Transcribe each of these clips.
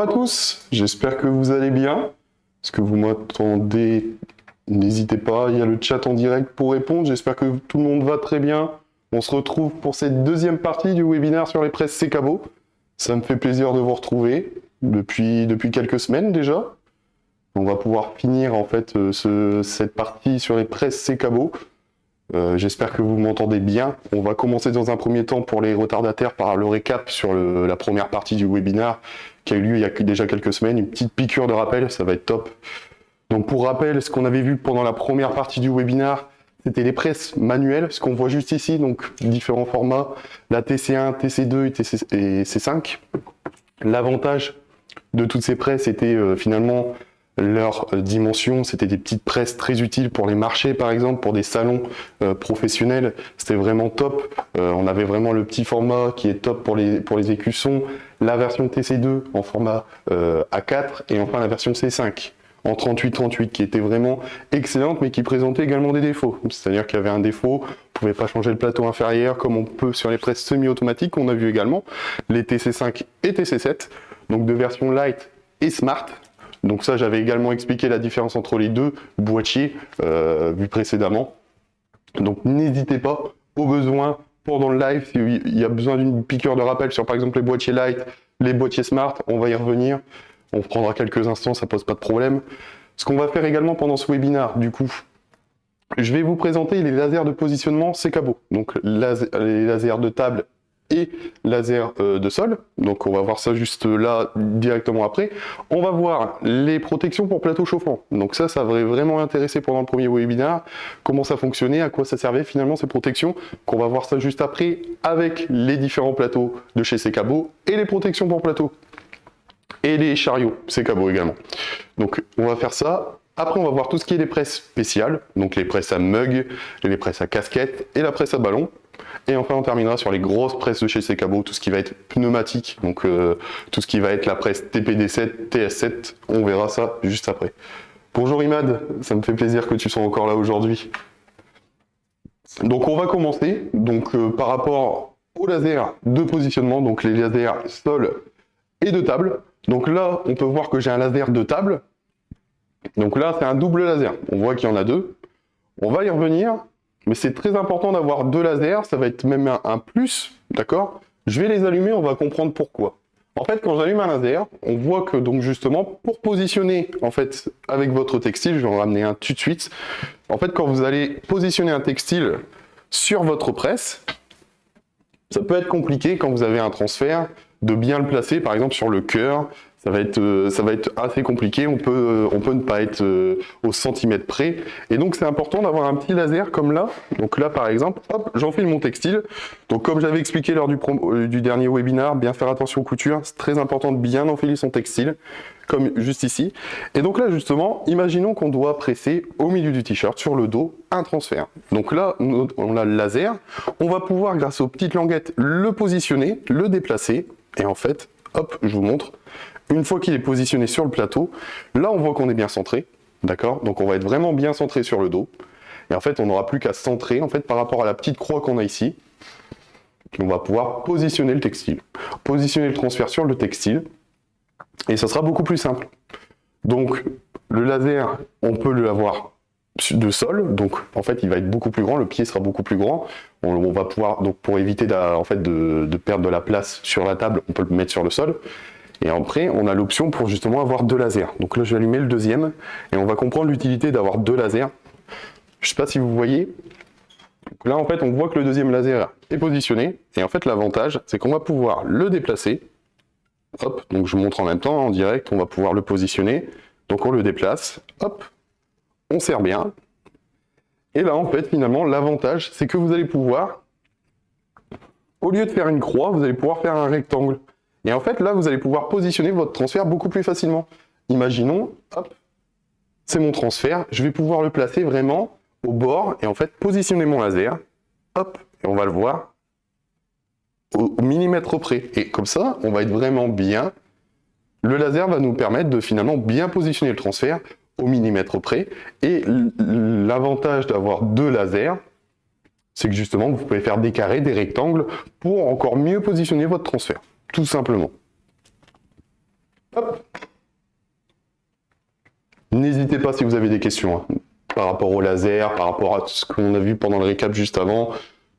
à tous, j'espère que vous allez bien. Est-ce que vous m'entendez? N'hésitez pas, il y a le chat en direct pour répondre. J'espère que tout le monde va très bien. On se retrouve pour cette deuxième partie du webinaire sur les presses C-Cabot. Ça me fait plaisir de vous retrouver depuis quelques semaines déjà. On va pouvoir finir en fait cette partie sur les presses C-Cabot. J'espère que vous m'entendez bien. On va commencer dans un premier temps pour les retardataires par le récap sur la première partie du webinaire qui a eu lieu il y a déjà quelques semaines. Une petite piqûre de rappel, ça va être top. Donc pour rappel, ce qu'on avait vu pendant la première partie du webinaire, c'était les presses manuelles, ce qu'on voit juste ici, donc différents formats, la TC1, TC2 et C5. L'avantage de toutes ces presses était finalement leur dimension, c'était des petites presses très utiles pour les marchés par exemple, pour des salons professionnels, c'était vraiment top. On avait vraiment le petit format qui est top pour les écussons, la version TC2 en format A4 et enfin la version C5 en 38-38 qui était vraiment excellente mais qui présentait également des défauts. C'est-à-dire qu'il y avait un défaut, on ne pouvait pas changer le plateau inférieur comme on peut sur les presses semi-automatiques qu'on a vu également, les TC5 et TC7, donc de version light et smart. Donc ça, j'avais également expliqué la différence entre les deux boîtiers vus précédemment. Donc n'hésitez pas, au besoin, pendant le live, s'il y a besoin d'une piqûre de rappel sur par exemple les boîtiers light, les boîtiers smart, on va y revenir. On prendra quelques instants, ça pose pas de problème. Ce qu'on va faire également pendant ce webinaire, du coup, je vais vous présenter les lasers de positionnement C-Cabot. Donc les lasers de table et laser de sol. Donc on va voir ça juste là directement après. On va voir les protections pour plateau chauffant. Donc ça va vraiment intéresser pendant le premier webinaire, comment ça fonctionnait, à quoi ça servait finalement ces protections. Qu'on va voir ça juste après avec les différents plateaux de chez C-Cabot et les protections pour plateau. Et les chariots, C-Cabot également. Donc on va faire ça. Après on va voir tout ce qui est les presses spéciales, donc les presses à mug, les presses à casquette et la presse à ballon. Et enfin on terminera sur les grosses presses de chez C-Cabot, tout ce qui va être pneumatique, donc tout ce qui va être la presse TPD7, TS7, on verra ça juste après. Bonjour Imad, ça me fait plaisir que tu sois encore là aujourd'hui. Donc on va commencer donc, par rapport aux lasers de positionnement, donc les lasers sol et de table. Donc là, on peut voir que j'ai un laser de table. Donc là, c'est un double laser. On voit qu'il y en a deux. On va y revenir, mais c'est très important d'avoir deux lasers. Ça va être même un plus, d'accord? Je vais les allumer, on va comprendre pourquoi. En fait, quand j'allume un laser, on voit que donc justement, pour positionner en fait avec votre textile, je vais en ramener un tout de suite. En fait, quand vous allez positionner un textile sur votre presse, ça peut être compliqué quand vous avez un transfert de bien le placer, par exemple sur le cœur, ça va être assez compliqué, on peut ne pas être au centimètre près, et donc c'est important d'avoir un petit laser comme là. Donc là par exemple, hop, j'enfile mon textile. Donc comme j'avais expliqué lors du dernier webinaire, bien faire attention aux coutures, c'est très important de bien enfiler son textile, comme juste ici. Et donc là justement, imaginons qu'on doit presser au milieu du t-shirt, sur le dos, un transfert. Donc là, on a le laser, on va pouvoir grâce aux petites languettes le positionner, le déplacer, et en fait, hop, je vous montre, une fois qu'il est positionné sur le plateau, là on voit qu'on est bien centré, d'accord? Donc on va être vraiment bien centré sur le dos, et en fait on n'aura plus qu'à centrer en fait par rapport à la petite croix qu'on a ici, on va pouvoir positionner le textile, positionner le transfert sur le textile, et ça sera beaucoup plus simple. Donc le laser, on peut l'avoir de sol, donc en fait il va être beaucoup plus grand, le pied sera beaucoup plus grand, on va pouvoir, donc pour éviter de perdre de la place sur la table, on peut le mettre sur le sol, et après on a l'option pour justement avoir deux lasers. Donc là je vais allumer le deuxième, et on va comprendre l'utilité d'avoir deux lasers. Je sais pas si vous voyez, donc là en fait on voit que le deuxième laser est positionné, et en fait l'avantage c'est qu'on va pouvoir le déplacer, hop, donc je montre en même temps en direct, on va pouvoir le positionner, donc on le déplace, hop, on serre bien, et là en fait finalement l'avantage c'est que vous allez pouvoir, au lieu de faire une croix, vous allez pouvoir faire un rectangle, et en fait là vous allez pouvoir positionner votre transfert beaucoup plus facilement. Imaginons, hop, c'est mon transfert, je vais pouvoir le placer vraiment au bord, et en fait positionner mon laser, hop, et on va le voir au millimètre près, et comme ça on va être vraiment bien, le laser va nous permettre de finalement bien positionner le transfert au millimètre près, et l'avantage d'avoir deux lasers, c'est que justement vous pouvez faire des carrés, des rectangles, pour encore mieux positionner votre transfert, tout simplement. Hop. N'hésitez pas si vous avez des questions hein, par rapport au laser, par rapport à ce qu'on a vu pendant le récap juste avant,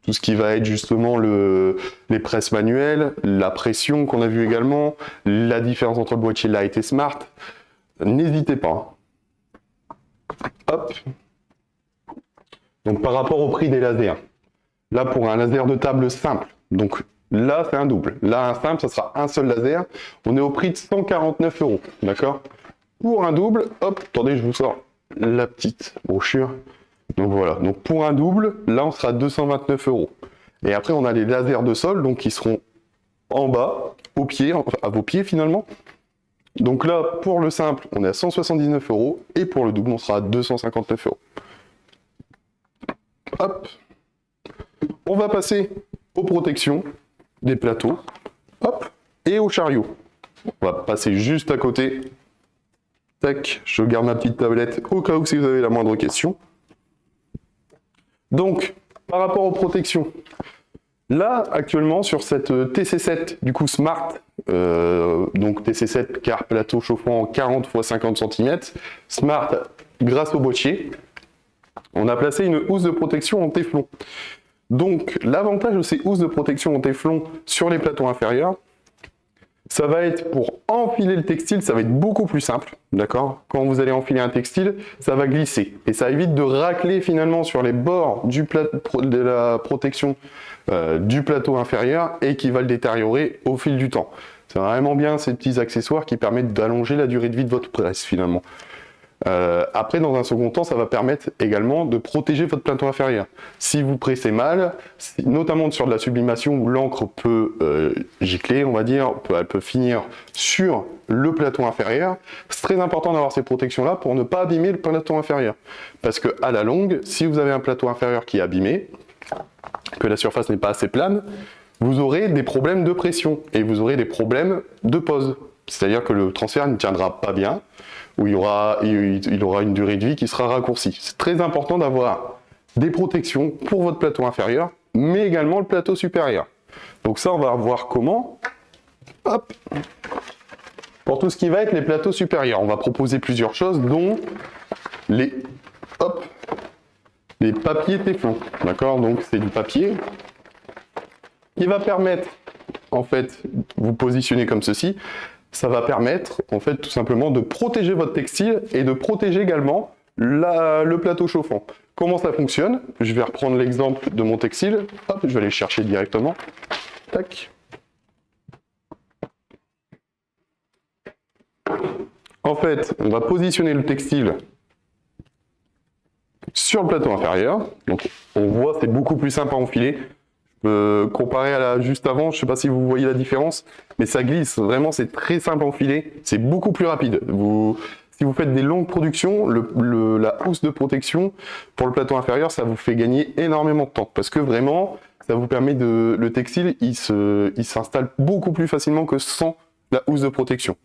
tout ce qui va être justement les presses manuelles, la pression qu'on a vu également, la différence entre le boîtier Light et Smart. N'hésitez pas. Hop. Donc par rapport au prix des lasers, là pour un laser de table simple, donc là c'est un double, là un simple, ça sera un seul laser, on est au prix de 149 €, d'accord? Pour un double, hop, attendez, je vous sors la petite brochure. Donc voilà, donc pour un double, là on sera à 229 €. Et après on a les lasers de sol, donc qui seront en bas, au pied, enfin, à vos pieds finalement. Donc là, pour le simple, on est à 179 €, et pour le double, on sera à 259 €. Hop. On va passer aux protections des plateaux, hop, et au chariot. On va passer juste à côté. Tac, je garde ma petite tablette au cas où si vous avez la moindre question. Donc, par rapport aux protections, là, actuellement, sur cette TC7, du coup Smart, donc TC7 car plateau chauffant en 40 x 50 cm, Smart, grâce au boîtier, on a placé une housse de protection en téflon. Donc, l'avantage de ces housses de protection en téflon sur les plateaux inférieurs, ça va être pour enfiler le textile, ça va être beaucoup plus simple, d'accord? Quand vous allez enfiler un textile, ça va glisser et ça évite de racler finalement sur les bords de la protection du plateau inférieur et qui va le détériorer au fil du temps. C'est vraiment bien ces petits accessoires qui permettent d'allonger la durée de vie de votre presse finalement. Après, dans un second temps, ça va permettre également de protéger votre plateau inférieur. Si vous pressez mal, notamment sur de la sublimation où l'encre peut gicler, on va dire, elle peut finir sur le plateau inférieur, c'est très important d'avoir ces protections-là pour ne pas abîmer le plateau inférieur. Parce que à la longue, si vous avez un plateau inférieur qui est abîmé, que la surface n'est pas assez plane, vous aurez des problèmes de pression et vous aurez des problèmes de pose. C'est-à-dire que le transfert ne tiendra pas bien, où il aura une durée de vie qui sera raccourcie. C'est très important d'avoir des protections pour votre plateau inférieur, mais également le plateau supérieur. Donc ça, on va voir comment. Hop. Pour tout ce qui va être les plateaux supérieurs, on va proposer plusieurs choses, dont les papiers téflon. D'accord? Donc c'est du papier qui va permettre, en fait, vous positionner comme ceci. Ça va permettre, en fait, tout simplement de protéger votre textile et de protéger également le plateau chauffant. Comment ça fonctionne? Je vais reprendre l'exemple de mon textile. Hop, je vais aller le chercher directement. Tac. En fait, on va positionner le textile sur le plateau inférieur. Donc, on voit, c'est beaucoup plus simple à enfiler. Comparé à la juste avant, je ne sais pas si vous voyez la différence, mais ça glisse, vraiment c'est très simple à enfiler, c'est beaucoup plus rapide. Si vous faites des longues productions, la housse de protection pour le plateau inférieur, ça vous fait gagner énormément de temps, parce que vraiment, ça vous permet le textile, il s'installe beaucoup plus facilement que sans la housse de protection.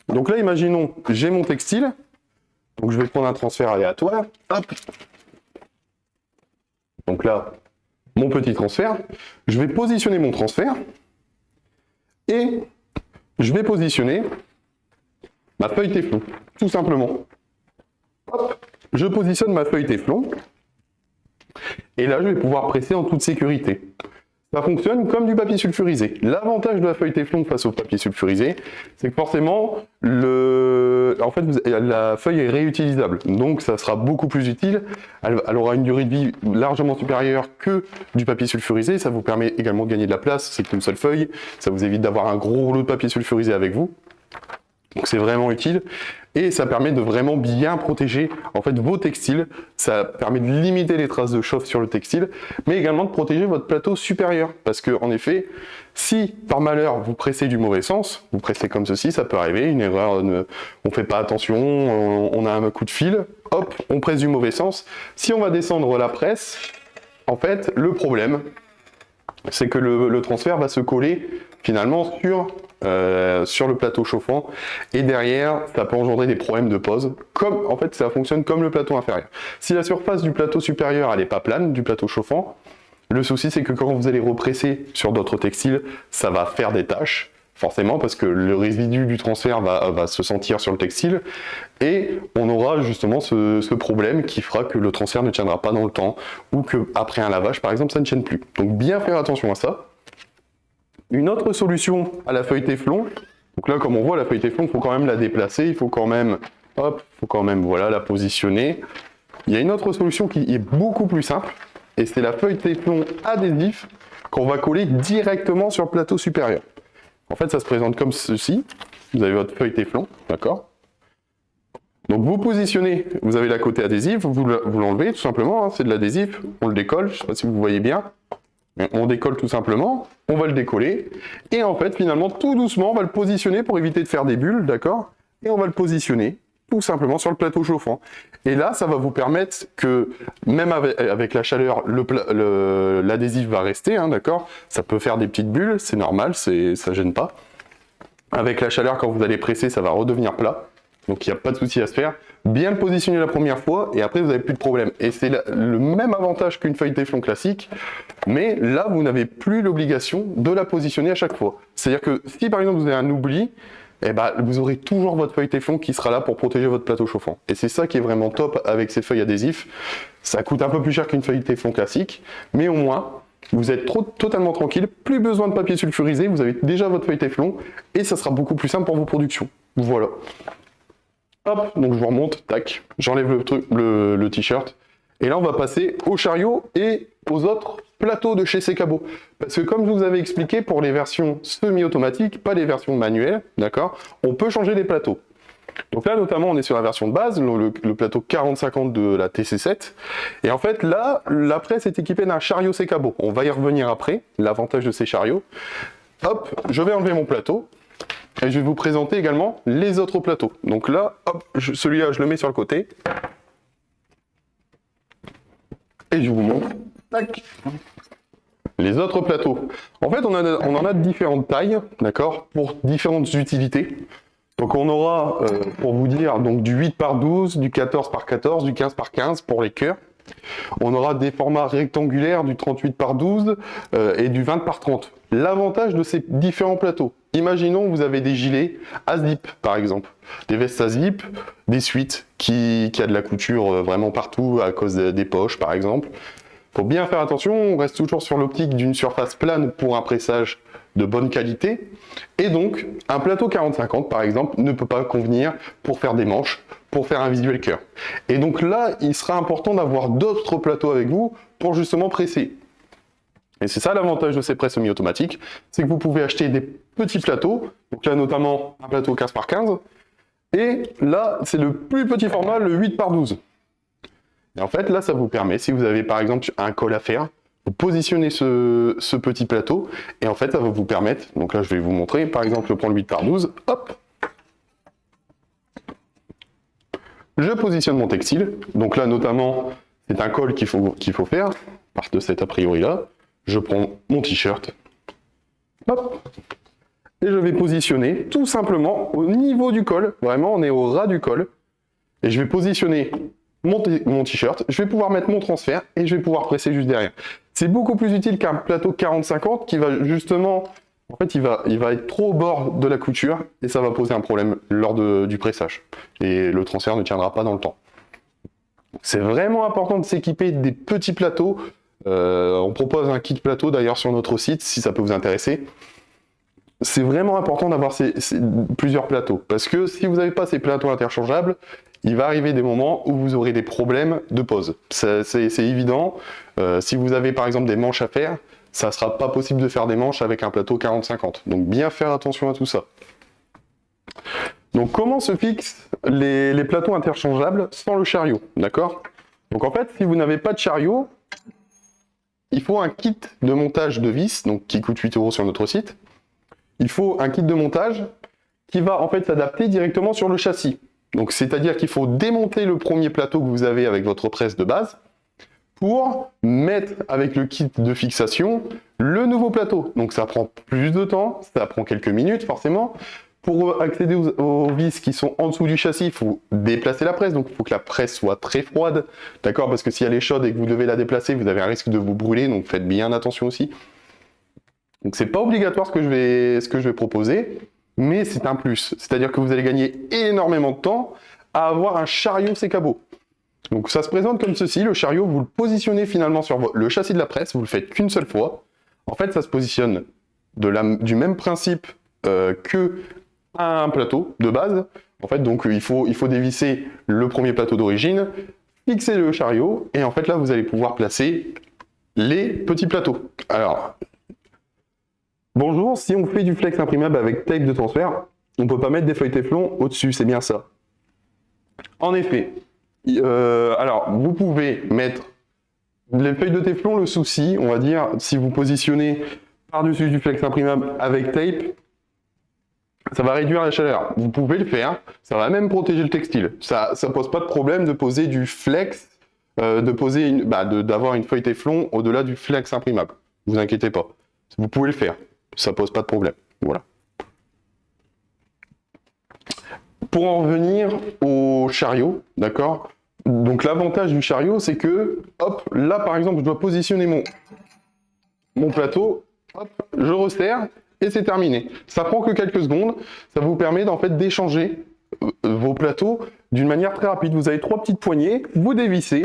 Donc là, imaginons, j'ai mon textile, donc je vais prendre un transfert aléatoire, hop. Donc là, mon petit transfert, je vais positionner mon transfert et je vais positionner ma feuille téflon, tout simplement. Hop, je positionne ma feuille téflon et là je vais pouvoir presser en toute sécurité. Ça fonctionne comme du papier sulfurisé. L'avantage de la feuille téflon face au papier sulfurisé, c'est que forcément, la feuille est réutilisable. Donc ça sera beaucoup plus utile. Elle aura une durée de vie largement supérieure que du papier sulfurisé. Ça vous permet également de gagner de la place. C'est qu'une seule feuille. Ça vous évite d'avoir un gros rouleau de papier sulfurisé avec vous. Donc c'est vraiment utile et ça permet de vraiment bien protéger en fait vos textiles. Ça permet de limiter les traces de chauffe sur le textile, mais également de protéger votre plateau supérieur. Parce que en effet, si par malheur vous pressez du mauvais sens, vous pressez comme ceci, ça peut arriver, une erreur, on fait pas attention, on a un coup de fil, hop, on presse du mauvais sens. Si on va descendre la presse, en fait, le problème, c'est que le transfert va se coller finalement sur le plateau chauffant et derrière ça peut engendrer des problèmes de pose. En fait ça fonctionne comme le plateau inférieur. Si la surface du plateau supérieur elle n'est pas plane, du plateau chauffant, le souci c'est que quand vous allez represser sur d'autres textiles, ça va faire des taches, forcément, parce que le résidu du transfert va se sentir sur le textile, et on aura justement ce problème qui fera que le transfert ne tiendra pas dans le temps, ou qu'après un lavage, par exemple, ça ne tienne plus. Donc bien faire attention à ça. Une autre solution à la feuille téflon, donc là, comme on voit, la feuille téflon, il faut quand même la déplacer, il faut quand même, voilà, la positionner. Il y a une autre solution qui est beaucoup plus simple, et c'est la feuille téflon adhésif qu'on va coller directement sur le plateau supérieur. En fait, ça se présente comme ceci. Vous avez votre feuille téflon, d'accord? Donc vous positionnez, vous avez la côté adhésif, vous l'enlevez tout simplement, hein, c'est de l'adhésif, on le décolle, je ne sais pas si vous voyez bien. On décolle tout simplement, on va le décoller, et en fait, finalement, tout doucement, on va le positionner pour éviter de faire des bulles, d'accord? Et on va le positionner tout simplement sur le plateau chauffant. Et là, ça va vous permettre que, même avec la chaleur, l'adhésif va rester, hein, d'accord? Ça peut faire des petites bulles, c'est normal, ça gêne pas. Avec la chaleur, quand vous allez presser, ça va redevenir plat. Donc il n'y a pas de souci à se faire. Bien le positionner la première fois, et après vous n'avez plus de problème. Et c'est le même avantage qu'une feuille téflon classique, mais là, vous n'avez plus l'obligation de la positionner à chaque fois. C'est-à-dire que si par exemple vous avez un oubli, eh ben, vous aurez toujours votre feuille téflon qui sera là pour protéger votre plateau chauffant. Et c'est ça qui est vraiment top avec ces feuilles adhésifs. Ça coûte un peu plus cher qu'une feuille téflon classique, mais au moins, vous êtes totalement tranquille, plus besoin de papier sulfurisé, vous avez déjà votre feuille téflon, et ça sera beaucoup plus simple pour vos productions. Voilà. Hop, donc je vous remonte, tac, j'enlève le t-shirt, et là on va passer au chariot et aux autres plateaux de chez Secabo. Parce que comme je vous avais expliqué, pour les versions semi-automatiques, pas les versions manuelles, d'accord, on peut changer les plateaux. Donc là, notamment, on est sur la version de base, le plateau 40-50 de la TC7. Et en fait, là, la presse est équipée d'un chariot Secabo. On va y revenir après, l'avantage de ces chariots. Hop, je vais enlever mon plateau. Et je vais vous présenter également les autres plateaux. Donc là, hop, celui-là, je le mets sur le côté. Et je vous montre. Tac. Les autres plateaux. En fait, on en a de différentes tailles, d'accord, pour différentes utilités. Donc on aura, pour vous dire, donc du 8 par 12, du 14 par 14, du 15 par 15 pour les cœurs. On aura des formats rectangulaires, du 38 par 12 et du 20 par 30. L'avantage de ces différents plateaux, imaginons vous avez des gilets à zip par exemple, des vestes à zip, des suites qui a de la couture vraiment partout à cause des poches par exemple. Faut bien faire attention, on reste toujours sur l'optique d'une surface plane pour un pressage de bonne qualité, et donc un plateau 40-50 par exemple ne peut pas convenir pour faire des manches, pour faire un visuel cœur. Et donc là, il sera important d'avoir d'autres plateaux avec vous pour justement presser. Et c'est ça l'avantage de ces presses semi-automatiques, c'est que vous pouvez acheter des petits plateaux, donc là notamment un plateau 15 par 15, et là c'est le plus petit format, le 8 par 12. Et en fait là ça vous permet, si vous avez par exemple un col à faire, vous positionnez ce petit plateau, et en fait ça va vous permettre, donc là je vais vous montrer, par exemple je prends le 8 par 12, hop, je positionne mon textile, donc là notamment c'est un col qu'il faut faire, part de cet a priori là, je prends mon t-shirt, hop, et je vais positionner tout simplement au niveau du col, vraiment on est au ras du col, et je vais positionner mon t-shirt, je vais pouvoir mettre mon transfert et je vais pouvoir presser juste derrière. C'est beaucoup plus utile qu'un plateau 40-50 qui va justement, en fait il va être trop au bord de la couture et ça va poser un problème lors du pressage. Et le transfert ne tiendra pas dans le temps. C'est vraiment important de s'équiper des petits plateaux. On propose un kit plateau d'ailleurs sur notre site si ça peut vous intéresser. C'est vraiment important d'avoir plusieurs plateaux parce que si vous n'avez pas ces plateaux interchangeables, il va arriver des moments où vous aurez des problèmes de pose. C'est évident. Si vous avez par exemple des manches à faire, ça ne sera pas possible de faire des manches avec un plateau 40-50. Donc bien faire attention à tout ça. Donc comment se fixent les plateaux interchangeables sans le chariot, d'accord? Donc en fait, si vous n'avez pas de chariot, il faut un kit de montage de vis, donc qui coûte 8 € sur notre site. Il faut un kit de montage qui va en fait s'adapter directement sur le châssis. Donc c'est-à-dire qu'il faut démonter le premier plateau que vous avez avec votre presse de base pour mettre avec le kit de fixation le nouveau plateau. Donc ça prend plus de temps, ça prend quelques minutes forcément. Pour accéder aux vis qui sont en dessous du châssis, il faut déplacer la presse, donc il faut que la presse soit très froide, d'accord? Parce que si elle est chaude et que vous devez la déplacer, vous avez un risque de vous brûler, donc faites bien attention aussi. Donc c'est pas obligatoire ce que je vais proposer, mais c'est un plus. C'est-à-dire que vous allez gagner énormément de temps à avoir un chariot sécabo. Donc ça se présente comme ceci, le chariot, vous le positionnez finalement sur le châssis de la presse, vous le faites qu'une seule fois. En fait, ça se positionne du même principe que un plateau de base. En fait, donc il faut dévisser le premier plateau d'origine, fixer le chariot, et en fait là, vous allez pouvoir placer les petits plateaux. Alors, bonjour, si on fait du flex imprimable avec tape de transfert, on ne peut pas mettre des feuilles téflon au-dessus, c'est bien ça. En effet, alors vous pouvez mettre les feuilles de téflon, le souci, on va dire, si vous positionnez par-dessus du flex imprimable avec tape, ça va réduire la chaleur. Vous pouvez le faire, ça va même protéger le textile. Ça pose pas de problème de poser du flex, d'avoir une feuille téflon au-delà du flex imprimable. Vous inquiétez pas, vous pouvez le faire, ça pose pas de problème. Voilà. Pour en revenir au chariot, d'accord? Donc l'avantage du chariot, c'est que, hop, là par exemple, je dois positionner mon plateau, hop, je resserre et c'est terminé. Ça prend que quelques secondes, ça vous permet en fait d'échanger vos plateaux d'une manière très rapide. Vous avez 3 petites poignées, vous dévissez,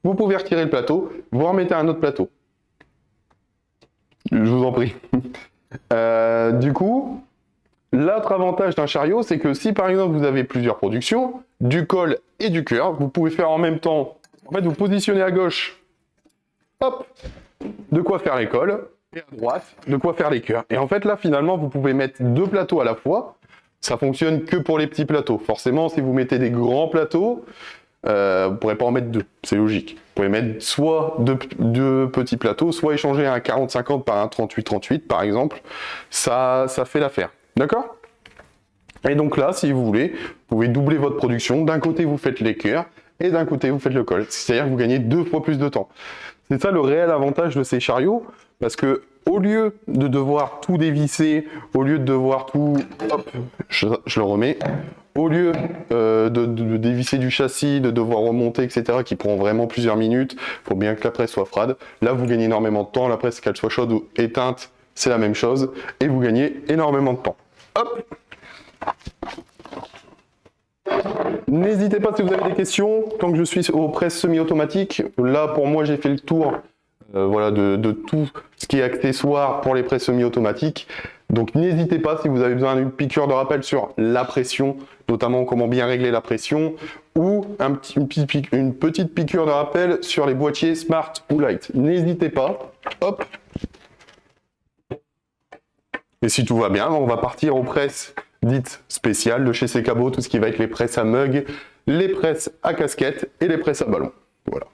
vous pouvez retirer le plateau, vous remettez un autre plateau. Je vous en prie. Du coup, l'autre avantage d'un chariot, c'est que si par exemple vous avez plusieurs productions, du col et du cœur, vous pouvez faire en même temps, en fait vous positionnez à gauche, hop, de quoi faire les cols, et à droite, de quoi faire les cœurs. Et en fait là finalement vous pouvez mettre 2 plateaux à la fois, ça fonctionne que pour les petits plateaux. Forcément si vous mettez des grands plateaux, vous ne pourrez pas en mettre 2, c'est logique. Vous pouvez mettre soit deux petits plateaux, soit échanger un 40-50 par un 38-38 par exemple, ça fait l'affaire. D'accord? Et donc là, si vous voulez, vous pouvez doubler votre production. D'un côté, vous faites les cœurs et d'un côté, vous faites le col. C'est-à-dire que vous gagnez 2 fois plus de temps. C'est ça le réel avantage de ces chariots, parce que au lieu de devoir tout dévisser, au lieu de devoir tout... Hop, je le remets. Au lieu de dévisser du châssis, de devoir remonter, etc., qui prend vraiment plusieurs minutes, il faut bien que la presse soit froide. Là, vous gagnez énormément de temps. La presse, qu'elle soit chaude ou éteinte, c'est la même chose. Et vous gagnez énormément de temps. Hop! N'hésitez pas si vous avez des questions. Tant que je suis aux presses semi-automatiques, là pour moi j'ai fait le tour voilà, de tout ce qui est accessoire pour les presses semi-automatiques. Donc n'hésitez pas si vous avez besoin d'une piqûre de rappel sur la pression, notamment comment bien régler la pression, ou une petite piqûre de rappel sur les boîtiers Smart ou Light. N'hésitez pas. Hop. Et si tout va bien, on va partir aux presses dites spéciales de chez Sécabo, tout ce qui va être les presses à mug, les presses à casquette et les presses à ballon. Voilà.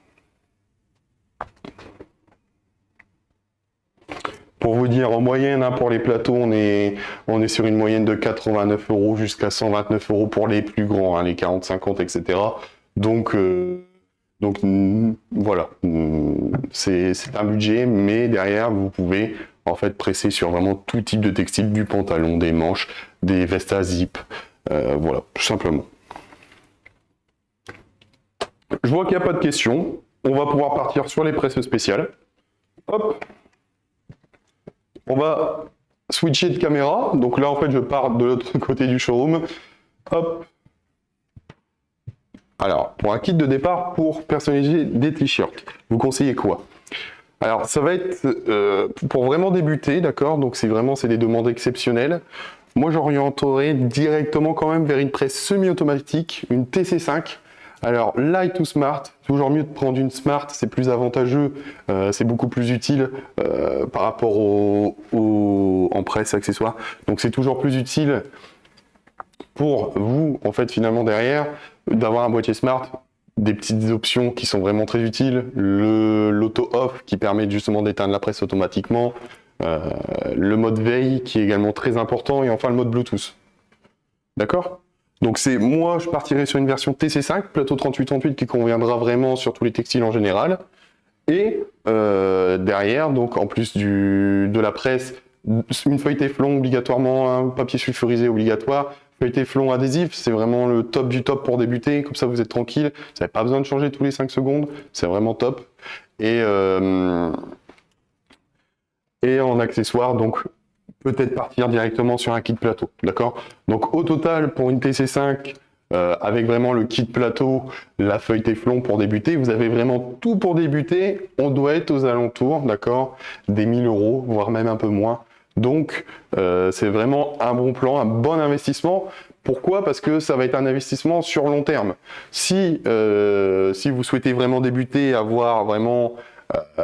Pour vous dire, en moyenne, hein, pour les plateaux, on est sur une moyenne de 89 € jusqu'à 129 € pour les plus grands, hein, les 40-50, etc. Donc voilà, c'est un budget, mais derrière, vous pouvez en fait presser sur vraiment tout type de textile, du pantalon, des manches, des vestes à zip, voilà, tout simplement. Je vois qu'il n'y a pas de questions, on va pouvoir partir sur les presses spéciales. Hop, on va switcher de caméra, donc là en fait je pars de l'autre côté du showroom. Hop. Alors, pour un kit de départ pour personnaliser des t-shirts, vous conseillez quoi? Alors, ça va être pour vraiment débuter, d'accord? Donc, c'est des demandes exceptionnelles. Moi, j'orienterai directement quand même vers une presse semi-automatique, une TC5. Alors, light ou smart, toujours mieux de prendre une smart, c'est plus avantageux, c'est beaucoup plus utile par rapport en presse accessoire. Donc, c'est toujours plus utile pour vous, en fait, finalement, derrière, d'avoir un boîtier smart, des petites options qui sont vraiment très utiles, l'auto-off qui permet justement d'éteindre la presse automatiquement, le mode veille qui est également très important, et enfin le mode Bluetooth. D'accord? Donc moi je partirai sur une version TC5, plateau 38-38 qui conviendra vraiment sur tous les textiles en général, et derrière, donc en plus de la presse, une feuille téflon obligatoirement, un papier sulfurisé obligatoire, feuille téflon adhésif, c'est vraiment le top du top pour débuter, comme ça vous êtes tranquille, vous n'avez pas besoin de changer tous les 5 secondes, c'est vraiment top. Et Et en accessoire, donc peut-être partir directement sur un kit plateau, d'accord? Donc au total, pour une TC5, avec vraiment le kit plateau, la feuille Téflon pour débuter, vous avez vraiment tout pour débuter, on doit être aux alentours, d'accord, des 1000 €, voire même un peu moins. Donc c'est vraiment un bon plan, un bon investissement. Pourquoi? Parce que ça va être un investissement sur long terme. Si vous souhaitez vraiment débuter, avoir vraiment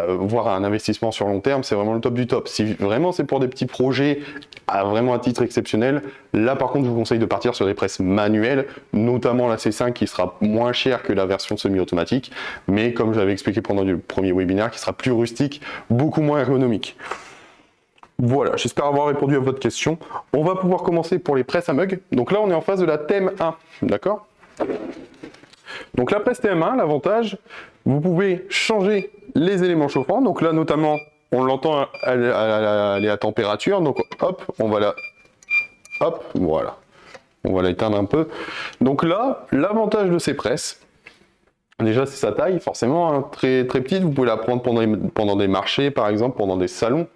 voir un investissement sur long terme, c'est vraiment le top du top. Si vraiment c'est pour des petits projets, vraiment à titre exceptionnel, là par contre je vous conseille de partir sur des presses manuelles, notamment la C5 qui sera moins chère que la version semi-automatique, mais comme j'avais expliqué pendant le premier webinaire, qui sera plus rustique, beaucoup moins ergonomique. Voilà, j'espère avoir répondu à votre question. On va pouvoir commencer pour les presses à mug. Donc là on est en phase de la TM1, d'accord? Donc la presse TM1, l'avantage, vous pouvez changer les éléments chauffants. Donc là notamment, on l'entend, elle est à température. Donc hop, on va la... Hop, voilà. On va l'éteindre un peu. Donc là, l'avantage de ces presses, déjà c'est sa taille, forcément, hein, très, très petite. Vous pouvez la prendre pendant des marchés, par exemple, pendant des salons.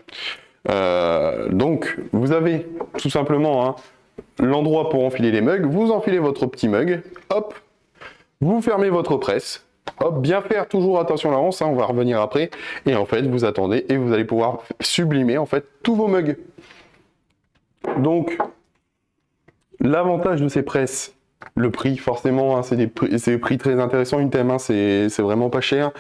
Donc vous avez tout simplement hein, l'endroit pour enfiler les mugs. Vous enfilez votre petit mug, hop, vous fermez votre presse, hop, bien faire toujours attention à l'avance, hein, on va revenir après, et en fait vous attendez et vous allez pouvoir sublimer en fait tous vos mugs. Donc l'avantage de ces presses, le prix forcément, hein, c'est des prix très intéressants, une TM1 c'est vraiment pas cher,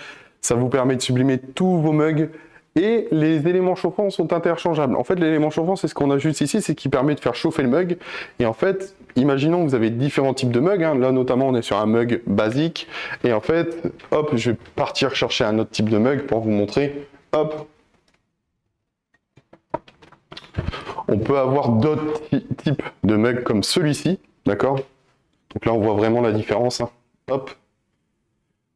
ça vous permet de sublimer tous vos mugs. Et les éléments chauffants sont interchangeables. En fait, l'élément chauffant, c'est ce qu'on a juste ici, c'est qui permet de faire chauffer le mug. Et en fait, imaginons que vous avez différents types de mugs. Hein. Là, notamment, on est sur un mug basique. Et en fait, hop, je vais partir chercher un autre type de mug pour vous montrer. Hop. On peut avoir d'autres types de mugs comme celui-ci. D'accord? Donc là, on voit vraiment la différence. Hein. Hop.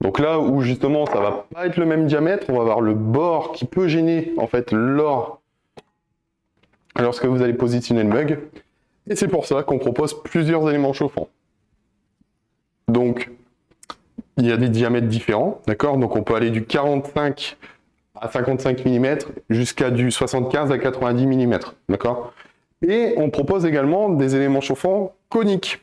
Donc là où justement ça va pas être le même diamètre, on va avoir le bord qui peut gêner en fait lorsque vous allez positionner le mug. Et c'est pour ça qu'on propose plusieurs éléments chauffants. Donc il y a des diamètres différents, d'accord? Donc on peut aller du 45 à 55 mm jusqu'à du 75 à 90 mm, d'accord? Et on propose également des éléments chauffants coniques.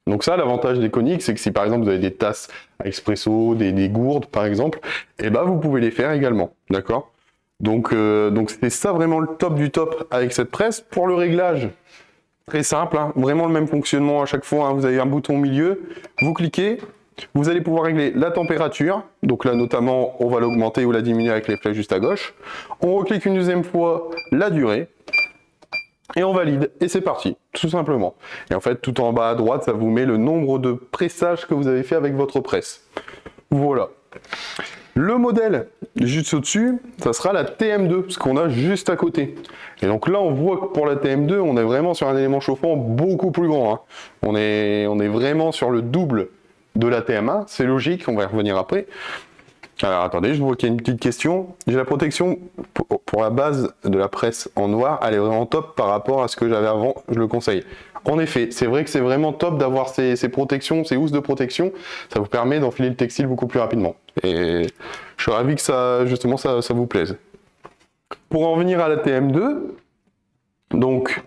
Donc ça, l'avantage des coniques, c'est que si par exemple vous avez des tasses à expresso, des gourdes par exemple, et ben vous pouvez les faire également, d'accord? Donc c'est ça vraiment le top du top avec cette presse. Pour le réglage, très simple, hein, vraiment le même fonctionnement à chaque fois, hein, vous avez un bouton au milieu, vous cliquez, vous allez pouvoir régler la température, donc là notamment on va l'augmenter ou la diminuer avec les flèches juste à gauche, on reclique une deuxième fois la durée, et on valide, et c'est parti, tout simplement. Et en fait, tout en bas à droite, ça vous met le nombre de pressages que vous avez fait avec votre presse. Voilà. Le modèle, juste au-dessus, ça sera la TM2, ce qu'on a juste à côté. Et donc là, on voit que pour la TM2, on est vraiment sur un élément chauffant beaucoup plus grand. Hein. On est vraiment sur le double de la TM1, c'est logique, on va y revenir après. Alors attendez, je vois qu'il y a une petite question. J'ai la protection pour la base de la presse en noir, elle est vraiment top par rapport à ce que j'avais avant, je le conseille. En effet, c'est vrai que c'est vraiment top d'avoir ces protections, ces housses de protection, ça vous permet d'enfiler le textile beaucoup plus rapidement. Et je suis ravi que ça, justement, ça vous plaise. Pour en venir à la TM2, donc,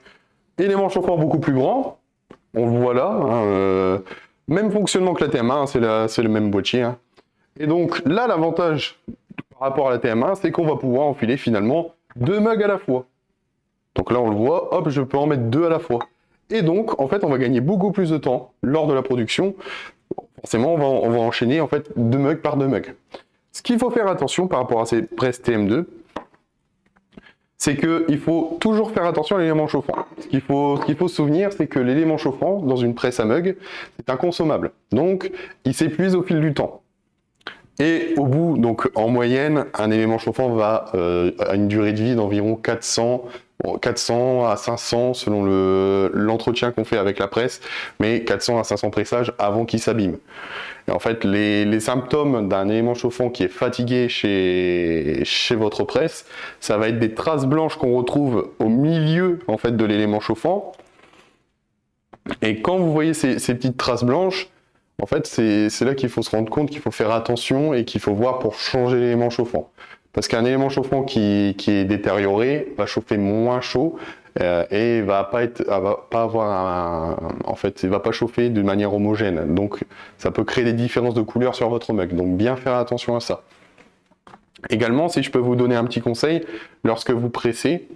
élément chauffant beaucoup plus grand, on le voit là, hein, même fonctionnement que la TM1, hein, c'est le même boîtier, hein. Et donc là, l'avantage par rapport à la TM1, c'est qu'on va pouvoir enfiler finalement 2 mugs à la fois. Donc là, on le voit, hop, je peux en mettre 2 à la fois. Et donc, en fait, on va gagner beaucoup plus de temps lors de la production. Forcément, on va enchaîner en fait 2 mugs par 2 mugs. Ce qu'il faut faire attention par rapport à ces presses TM2, c'est qu'il faut toujours faire attention à l'élément chauffant. Ce qu'il faut se souvenir, c'est que l'élément chauffant, dans une presse à mug, c'est inconsommable. Donc, il s'épuise au fil du temps. Et au bout, donc en moyenne, un élément chauffant va à une durée de vie d'environ 400 à 500 selon l'entretien qu'on fait avec la presse, mais 400 à 500 pressages avant qu'il s'abîme. Et en fait, les symptômes d'un élément chauffant qui est fatigué chez votre presse, ça va être des traces blanches qu'on retrouve au milieu en fait, de l'élément chauffant. Et quand vous voyez ces petites traces blanches, en fait, c'est là qu'il faut se rendre compte qu'il faut faire attention et qu'il faut voir pour changer l'élément chauffant. Parce qu'un élément chauffant qui est détérioré va chauffer moins chaud et va pas avoir en fait, il va pas chauffer de manière homogène. Donc, ça peut créer des différences de couleur sur votre mug. Donc, bien faire attention à ça. Également, si je peux vous donner un petit conseil, lorsque vous pressez,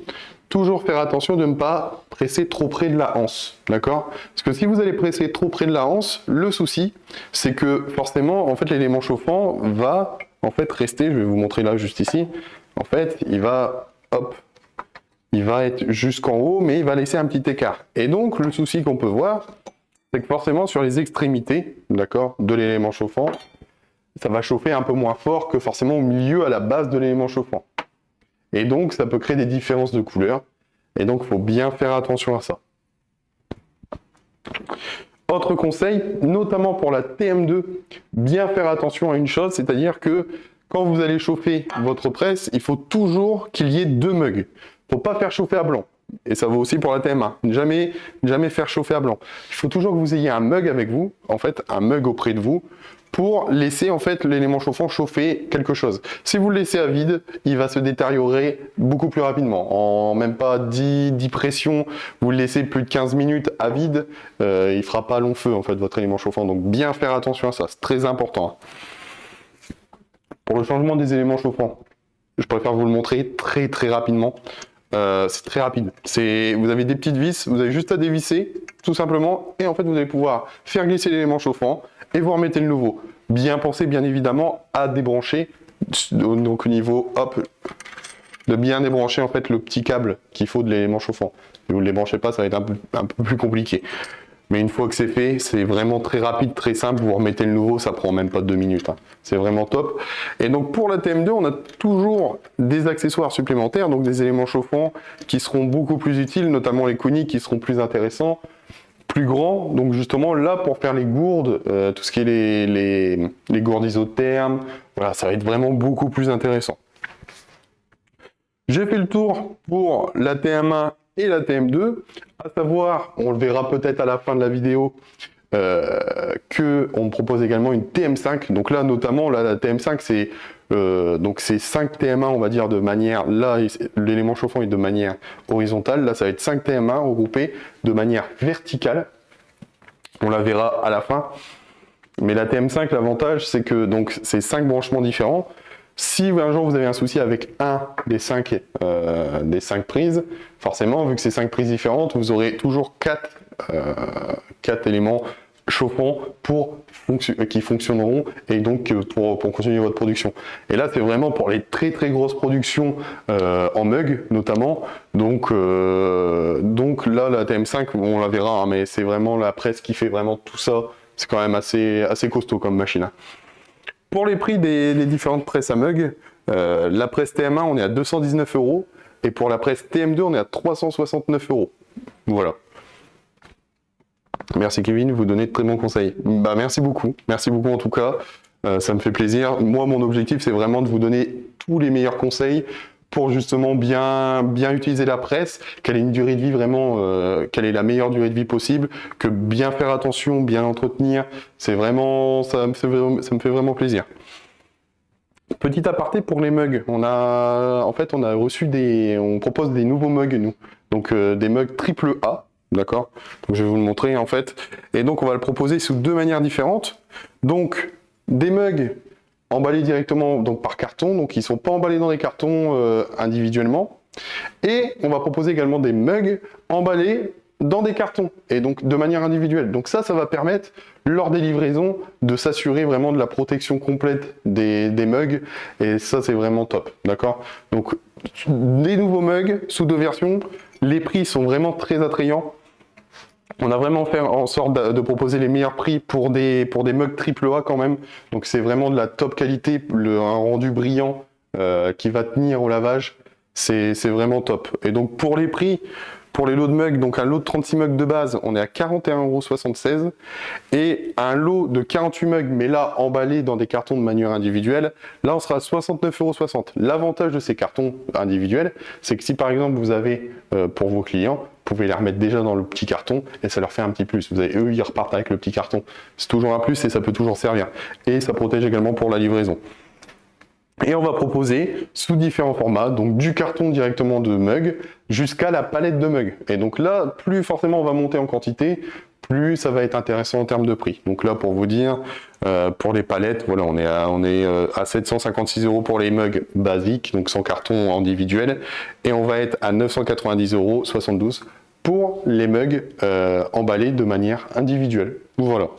toujours faire attention de ne pas presser trop près de la anse, d'accord? Parce que si vous allez presser trop près de la anse, le souci, c'est que forcément, en fait, l'élément chauffant va en fait rester, je vais vous montrer là juste ici, en fait, il va être jusqu'en haut, mais il va laisser un petit écart. Et donc, le souci qu'on peut voir, c'est que forcément, sur les extrémités, d'accord, de l'élément chauffant, ça va chauffer un peu moins fort que forcément au milieu, à la base de l'élément chauffant. Et donc, ça peut créer des différences de couleur. Et donc, il faut bien faire attention à ça. Autre conseil, notamment pour la TM2, bien faire attention à une chose, c'est-à-dire que quand vous allez chauffer votre presse, il faut toujours qu'il y ait 2 mugs. Il ne faut pas faire chauffer à blanc. Et ça vaut aussi pour la TM1. Jamais faire chauffer à blanc. Il faut toujours que vous ayez un mug avec vous, en fait, un mug auprès de vous, pour laisser en fait l'élément chauffant chauffer quelque chose. Si vous le laissez à vide, il va se détériorer beaucoup plus rapidement. En même pas 10 pressions, vous le laissez plus de 15 minutes à vide, il fera pas long feu en fait votre élément chauffant. Donc bien faire attention à ça, c'est très important. Pour le changement des éléments chauffants, je préfère vous le montrer très rapidement. C'est très rapide. Vous avez des petites vis, vous avez juste à dévisser, tout simplement, et en fait vous allez pouvoir faire glisser l'élément chauffant et vous remettez le nouveau. Bien penser, bien évidemment, à débrancher, donc au niveau, hop, de bien débrancher en fait le petit câble qu'il faut de l'élément chauffant. Si vous ne le débranchez pas, ça va être un peu plus compliqué. Mais une fois que c'est fait, c'est vraiment très rapide, très simple. Vous remettez le nouveau, ça prend même pas 2 minutes. Hein. C'est vraiment top. Et donc pour la TM2, on a toujours des accessoires supplémentaires, donc des éléments chauffants qui seront beaucoup plus utiles, notamment les coniques qui seront plus intéressants, plus grands. Donc justement là pour faire les gourdes, tout ce qui est les gourdes isothermes, voilà, ça va être vraiment beaucoup plus intéressant. J'ai fait le tour pour la TM1 et la TM2, à savoir, on le verra peut-être à la fin de la vidéo, qu'on propose également une TM5. Donc là, notamment, là, la TM5, c'est donc c'est 5 TM1, on va dire, de manière, là, l'élément chauffant est de manière horizontale, là, ça va être 5 TM1 regroupés de manière verticale. On la verra à la fin. Mais la TM5, l'avantage, c'est que donc c'est 5 branchements différents. Si un jour vous avez un souci avec un des 5 prises, forcément, vu que c'est 5 prises différentes, vous aurez toujours 4 éléments chauffants qui fonctionneront et donc pour continuer votre production. Et là, c'est vraiment pour les très grosses productions en mug notamment. Donc là, la TM5, on la verra, hein, mais c'est vraiment la presse qui fait vraiment tout ça. C'est quand même assez costaud comme machine. Hein. Pour les prix des différentes presses à mug, la presse TM1 on est à 219 € et pour la presse TM2 on est à 369 €. Voilà. Merci Kevin, vous donnez de très bons conseils. Bah, merci beaucoup en tout cas, ça me fait plaisir. Moi mon objectif c'est vraiment de vous donner tous les meilleurs conseils pour justement bien utiliser la presse, qu'elle ait une durée de vie vraiment, qu'elle ait la meilleure durée de vie possible, que bien faire attention, bien l'entretenir, c'est vraiment, ça me fait vraiment plaisir. Petit aparté pour les mugs, on propose des nouveaux mugs nous, donc des mugs triple A, d'accord. Donc je vais vous le montrer en fait, et donc on va le proposer sous 2 manières différentes. Donc des mugs emballés directement donc par carton, donc ils ne sont pas emballés dans des cartons individuellement. Et on va proposer également des mugs emballés dans des cartons, et donc de manière individuelle. Donc ça va permettre, lors des livraisons, de s'assurer vraiment de la protection complète des mugs, et ça c'est vraiment top, d'accord. Donc des nouveaux mugs sous 2 versions, les prix sont vraiment très attrayants. On a vraiment fait en sorte de proposer les meilleurs prix pour des mugs AAA quand même. Donc c'est vraiment de la top qualité, un rendu brillant qui va tenir au lavage. C'est vraiment top. Et donc pour les prix, pour les lots de mugs, donc un lot de 36 mugs de base, on est à 41,76 €. Et un lot de 48 mugs, mais là emballés dans des cartons de manière individuelle, là on sera à 69,60 €. L'avantage de ces cartons individuels, c'est que si par exemple vous avez pour vos clients, vous pouvez les remettre déjà dans le petit carton et ça leur fait un petit plus. Eux, ils repartent avec le petit carton. C'est toujours un plus et ça peut toujours servir. Et ça protège également pour la livraison. Et on va proposer sous différents formats, donc du carton directement de mug jusqu'à la palette de mug. Et donc là, plus forcément on va monter en quantité, plus ça va être intéressant en termes de prix. Donc là, pour vous dire, pour les palettes, voilà, on est à 756 € pour les mugs basiques, donc sans carton individuel, et on va être à 990,72 € pour les mugs emballés de manière individuelle. Voilà.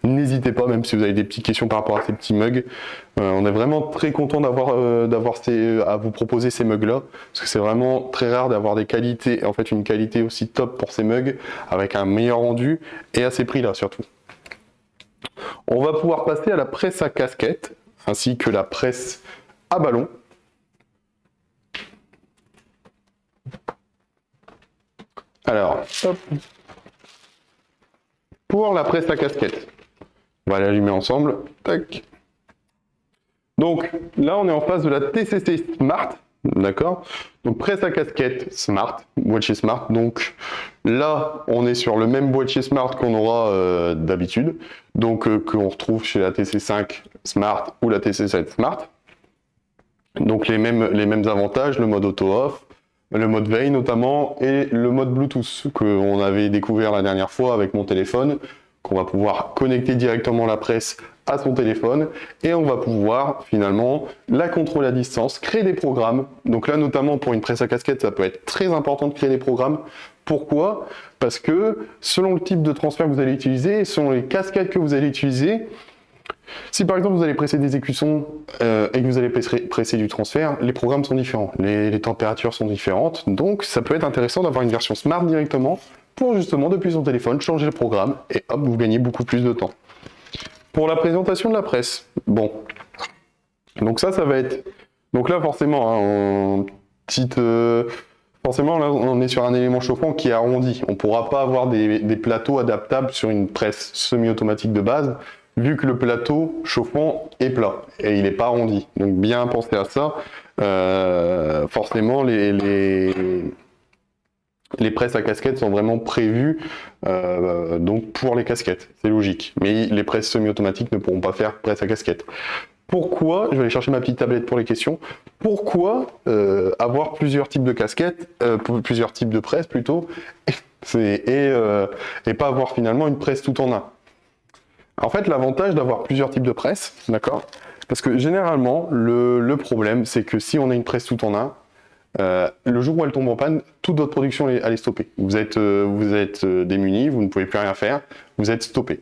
N'hésitez pas, même si vous avez des petites questions par rapport à ces petits mugs. On est vraiment très content à vous proposer ces mugs-là, parce que c'est vraiment très rare d'avoir des qualités, en fait une qualité aussi top pour ces mugs, avec un meilleur rendu, et à ces prix-là surtout. On va pouvoir passer à la presse à casquette, ainsi que la presse à ballon. Alors, hop. Pour la presse à casquette, on va l'allumer ensemble. Tac. Donc là, on est en face de la TCC Smart, d'accord? Donc presse à casquette Smart, boîtier Smart. Donc là, on est sur le même boîtier Smart qu'on aura d'habitude, donc qu'on retrouve chez la TC5 Smart ou la TC7 Smart. Donc les mêmes avantages, le mode auto-off, le mode veille notamment, et le mode Bluetooth qu'on avait découvert la dernière fois avec mon téléphone, qu'on va pouvoir connecter directement la presse à son téléphone, et on va pouvoir finalement la contrôler à distance, créer des programmes. Donc là, notamment pour une presse à casquette, ça peut être très important de créer des programmes. Pourquoi? Parce que selon le type de transfert que vous allez utiliser, selon les casquettes que vous allez utiliser, si par exemple vous allez presser des écussons et que vous allez presser du transfert, les programmes sont différents, les températures sont différentes, donc ça peut être intéressant d'avoir une version Smart directement pour justement depuis son téléphone changer le programme et hop, vous gagnez beaucoup plus de temps. Pour la présentation de la presse, bon, donc ça va être, donc là forcément, hein, forcément là on est sur un élément chauffant qui est arrondi, on ne pourra pas avoir des plateaux adaptables sur une presse semi-automatique de base, vu que le plateau chauffant est plat et il n'est pas arrondi. Donc bien penser à ça, forcément les presses à casquettes sont vraiment prévues donc pour les casquettes, c'est logique. Mais les presses semi-automatiques ne pourront pas faire presse à casquette. Pourquoi, je vais aller chercher ma petite tablette pour les questions, pourquoi avoir plusieurs types de casquettes, plusieurs types de presses plutôt, et pas avoir finalement une presse tout en un? En fait, l'avantage d'avoir plusieurs types de presses, d'accord? Parce que généralement, le problème, c'est que si on a une presse tout en un, le jour où elle tombe en panne, toute votre production elle est stoppée. Vous êtes démuni, vous ne pouvez plus rien faire, vous êtes stoppé.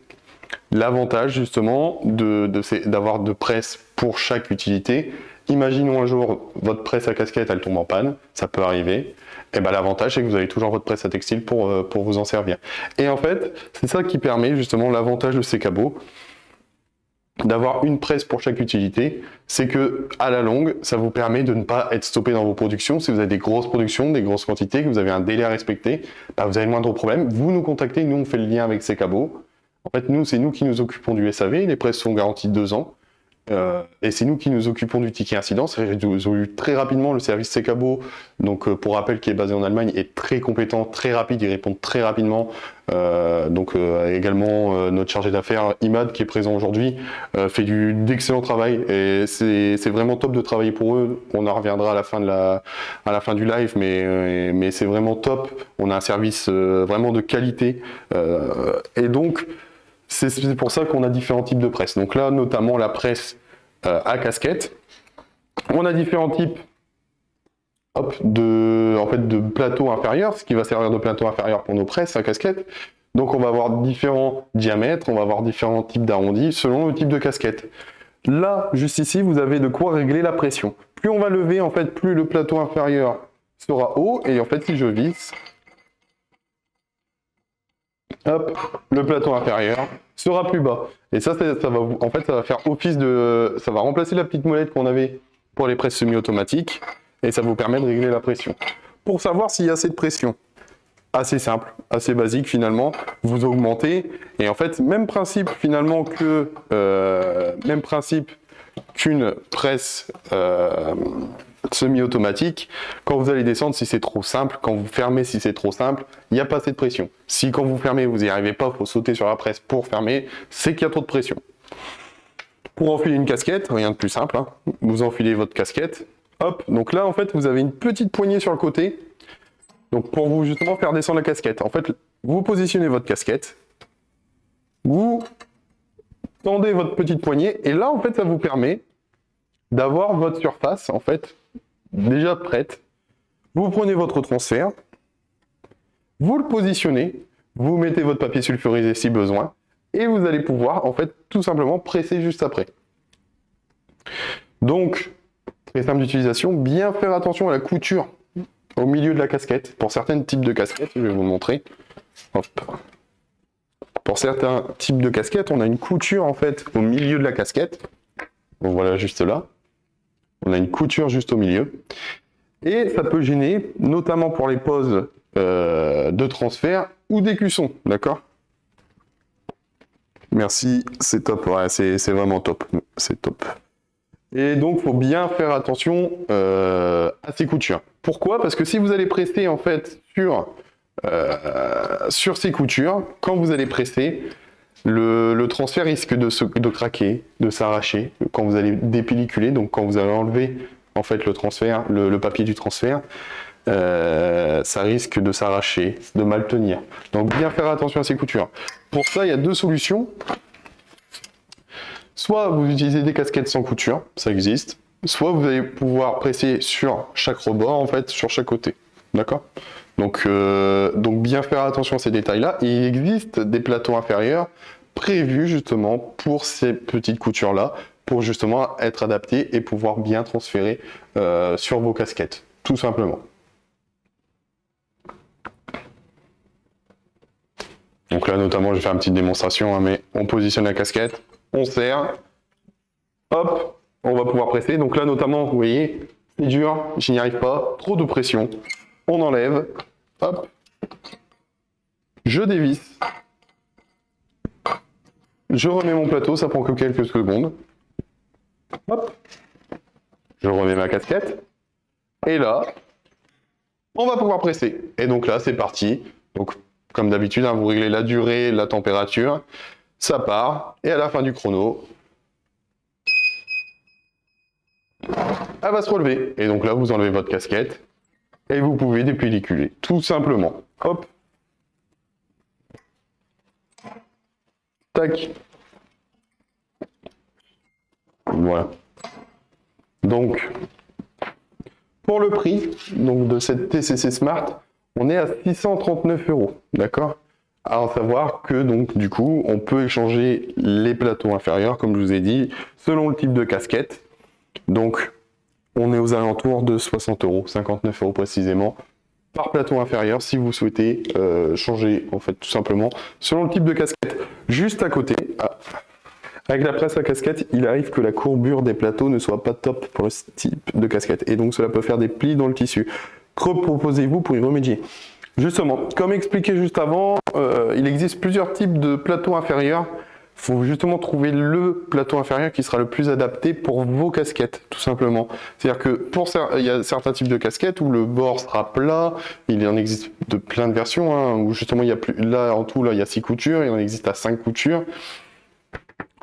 L'avantage justement d'avoir de presse pour chaque utilité, imaginons un jour votre presse à casquette elle tombe en panne, ça peut arriver, et ben l'avantage c'est que vous avez toujours votre presse à textile pour vous en servir. Et en fait, c'est ça qui permet justement l'avantage de ces cabots, d'avoir une presse pour chaque utilité, c'est que à la longue, ça vous permet de ne pas être stoppé dans vos productions. Si vous avez des grosses productions, des grosses quantités, que vous avez un délai à respecter, bah vous avez le moindre problème, vous nous contactez, nous on fait le lien avec ces cabots. En fait, c'est nous qui nous occupons du SAV, les presses sont garanties 2 ans. Et c'est nous qui nous occupons du ticket incident. Ça résout très rapidement le service Secabo, donc pour rappel qui est basé en Allemagne, est très compétent, très rapide, ils répondent très rapidement. Également notre chargé d'affaires Imad qui est présent aujourd'hui fait d'excellent travail et c'est vraiment top de travailler pour eux. On en reviendra à la fin du live, mais c'est vraiment top. On a un service vraiment de qualité et donc c'est pour ça qu'on a différents types de presse. Donc là, notamment la presse à casquette. On a différents types de plateaux inférieurs, ce qui va servir de plateau inférieur pour nos presses à casquette. Donc on va avoir différents diamètres, on va avoir différents types d'arrondis selon le type de casquette. Là, juste ici, vous avez de quoi régler la pression. Plus on va lever, en fait, plus le plateau inférieur sera haut. Et en fait, si je visse, hop, le plateau inférieur sera plus bas. Et ça va faire office ça va remplacer la petite molette qu'on avait pour les presses semi-automatiques et ça vous permet de régler la pression. Pour savoir s'il y a assez de pression, assez simple, assez basique finalement, vous augmentez et en fait même principe finalement qu'une presse semi-automatique, quand vous allez descendre si c'est trop simple, quand vous fermez si c'est trop simple, il n'y a pas assez de pression. Si quand vous fermez vous n'y arrivez pas, il faut sauter sur la presse pour fermer, c'est qu'il y a trop de pression. Pour enfiler une casquette, rien de plus simple, hein. Vous enfilez votre casquette, hop, donc là en fait vous avez une petite poignée sur le côté, donc pour vous justement faire descendre la casquette. En fait, vous positionnez votre casquette, vous tendez votre petite poignée, et là en fait ça vous permet d'avoir votre surface en fait déjà prête. Vous prenez votre transfert, vous le positionnez, vous mettez votre papier sulfurisé si besoin, et vous allez pouvoir en fait tout simplement presser juste après. Donc, très simple d'utilisation, bien faire attention à la couture au milieu de la casquette. Pour certains types de casquettes, je vais vous le montrer. Hop. Pour certains types de casquettes, on a une couture en fait au milieu de la casquette. Donc voilà, juste là. On a une couture juste au milieu. Et ça peut gêner, notamment pour les poses de transfert ou d'écusson, d'accord? Merci, c'est top, ouais, c'est vraiment top, c'est top. Et donc, il faut bien faire attention à ces coutures. Pourquoi? Parce que si vous allez presser en fait sur ces coutures, quand vous allez presser, le transfert risque de craquer, de s'arracher quand vous allez dépelliculer, donc quand vous allez enlever en fait le transfert, le papier du transfert, ça risque de s'arracher, de mal tenir. Donc bien faire attention à ces coutures. Pour ça, il y a deux solutions. Soit vous utilisez des casquettes sans couture, ça existe. Soit vous allez pouvoir presser sur chaque rebord, en fait, sur chaque côté. D'accord? Donc bien faire attention à ces détails-là. Il existe des plateaux inférieurs prévus justement pour ces petites coutures-là, pour justement être adaptés et pouvoir bien transférer sur vos casquettes, tout simplement. Donc là, notamment, je vais faire une petite démonstration, hein, mais on positionne la casquette, on serre, hop, on va pouvoir presser. Donc là, notamment, vous voyez, c'est dur, je n'y arrive pas, trop de pression. On enlève, hop, je dévisse, je remets mon plateau, ça prend que quelques secondes. Hop, je remets ma casquette, et là, on va pouvoir presser. Et donc là, c'est parti. Donc, comme d'habitude, hein, vous réglez la durée, la température, ça part, et à la fin du chrono, elle va se relever. Et donc là, vous enlevez votre casquette, et vous pouvez dépelliculer, tout simplement. Hop. Tac. Voilà. Donc, pour le prix donc, de cette TCC Smart, on est à 639 €, d'accord? À savoir que donc du coup, on peut échanger les plateaux inférieurs, comme je vous ai dit, selon le type de casquette. Donc, on est aux alentours de 60 €, 59 € précisément, par plateau inférieur, si vous souhaitez changer, en fait, tout simplement, selon le type de casquette. Juste à côté, avec la presse à casquette, il arrive que la courbure des plateaux ne soit pas top pour ce type de casquette. Et donc, cela peut faire des plis dans le tissu. Que proposez-vous pour y remédier? Justement, comme expliqué juste avant, il existe plusieurs types de plateaux inférieurs. Il faut justement trouver le plateau inférieur qui sera le plus adapté pour vos casquettes, tout simplement. C'est-à-dire que il y a certains types de casquettes où le bord sera plat. Il en existe de plein de versions, hein, où justement il y a plus, là en tout, là il y a 6 coutures, il en existe à 5 coutures.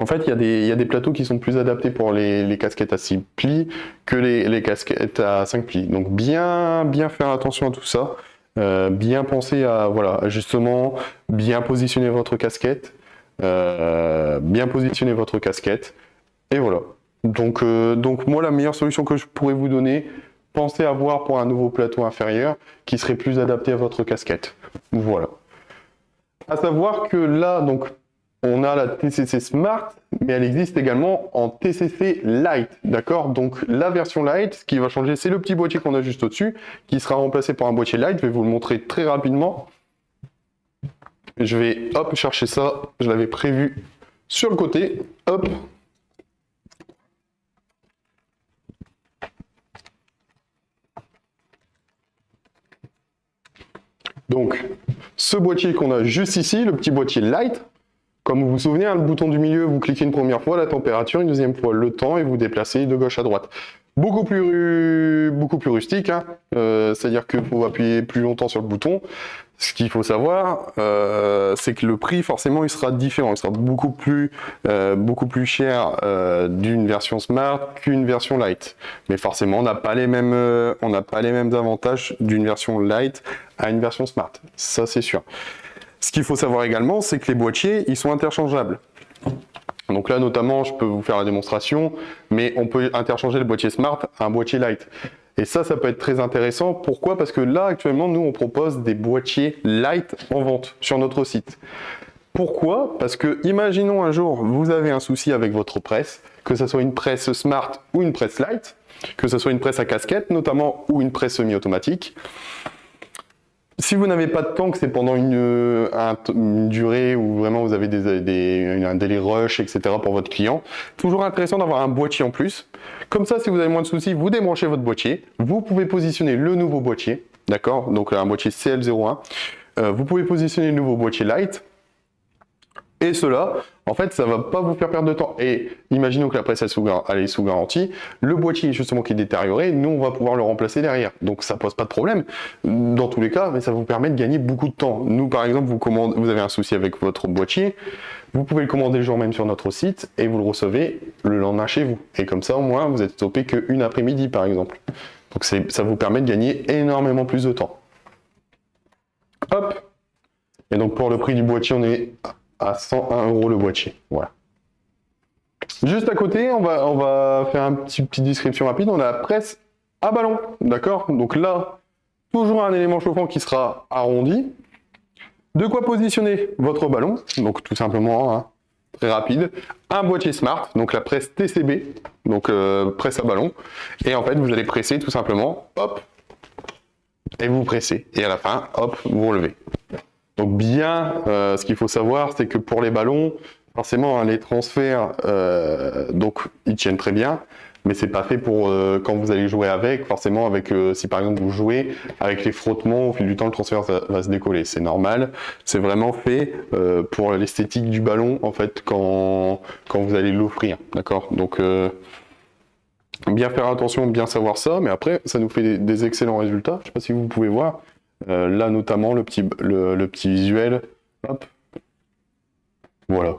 En fait, il y a des plateaux qui sont plus adaptés pour les casquettes à 6 plis que les casquettes à 5 plis. Donc bien faire attention à tout ça. Bien penser à, voilà, justement, bien positionner votre casquette. Et voilà. Donc moi, la meilleure solution que je pourrais vous donner, pensez à voir pour un nouveau plateau inférieur qui serait plus adapté à votre casquette. Voilà. À savoir que là, donc, on a la TCC Smart, mais elle existe également en TCC Lite, d'accord? Donc la version Lite, ce qui va changer, c'est le petit boîtier qu'on a juste au-dessus, qui sera remplacé par un boîtier Lite. Je vais vous le montrer très rapidement. Je vais, hop, chercher ça. Je l'avais prévu sur le côté. Hop. Donc, ce boîtier qu'on a juste ici, le petit boîtier Lite. Comme vous vous souvenez, hein, le bouton du milieu, vous cliquez une première fois, la température, une deuxième fois le temps, et vous déplacez de gauche à droite. beaucoup plus rustique, hein. C'est-à-dire qu'il faut appuyer plus longtemps sur le bouton. Ce qu'il faut savoir, c'est que le prix, forcément, il sera différent. Il sera beaucoup plus cher d'une version Smart qu'une version Lite. Mais forcément, on n'a pas les mêmes avantages d'une version Lite à une version Smart. Ça, c'est sûr. Ce qu'il faut savoir également, c'est que les boîtiers, ils sont interchangeables. Donc là, notamment, je peux vous faire la démonstration, mais on peut interchanger le boîtier Smart à un boîtier Lite. Et ça peut être très intéressant. Pourquoi? Parce que là, actuellement, nous, on propose des boîtiers Lite en vente sur notre site. Pourquoi? Parce que, imaginons un jour, vous avez un souci avec votre presse, que ce soit une presse Smart ou une presse Lite, que ce soit une presse à casquette, notamment, ou une presse semi-automatique. Si vous n'avez pas de temps, que c'est pendant une durée où vraiment vous avez un délai rush, etc. pour votre client, toujours intéressant d'avoir un boîtier en plus. Comme ça, si vous avez moins de soucis, vous débranchez votre boîtier, vous pouvez positionner le nouveau boîtier, d'accord? Donc un boîtier CL01. Vous pouvez positionner le nouveau boîtier Lite. Et cela, en fait, ça va pas vous faire perdre de temps. Et imaginons que la presse elle est sous garantie, le boîtier justement qui est détérioré, nous on va pouvoir le remplacer derrière. Donc ça pose pas de problème dans tous les cas, mais ça vous permet de gagner beaucoup de temps. Nous par exemple, vous avez un souci avec votre boîtier, vous pouvez le commander le jour même sur notre site et vous le recevez le lendemain chez vous. Et comme ça au moins vous êtes stoppé qu'une après-midi par exemple. Donc ça vous permet de gagner énormément plus de temps. Hop. Et donc pour le prix du boîtier, on est à 101 € le boîtier. Voilà. Juste à côté, on va faire une petite description rapide. On a la presse à ballon. D'accord? Donc là, toujours un élément chauffant qui sera arrondi. De quoi positionner votre ballon. Donc tout simplement, hein, très rapide. Un boîtier Smart, donc la presse TCB, donc presse à ballon. Et en fait, vous allez presser tout simplement, hop, et vous pressez. Et à la fin, hop, vous relevez. Donc bien, ce qu'il faut savoir, c'est que pour les ballons, forcément, hein, les transferts, donc ils tiennent très bien, mais c'est pas fait pour quand vous allez jouer avec. Forcément, avec si par exemple vous jouez avec les frottements, au fil du temps, le transfert va se décoller. C'est normal. C'est vraiment fait pour l'esthétique du ballon, en fait, quand vous allez l'offrir, d'accord. Donc bien faire attention, bien savoir ça, mais après, ça nous fait des excellents résultats. Je sais pas si vous pouvez voir. Là notamment le petit visuel, hop, voilà,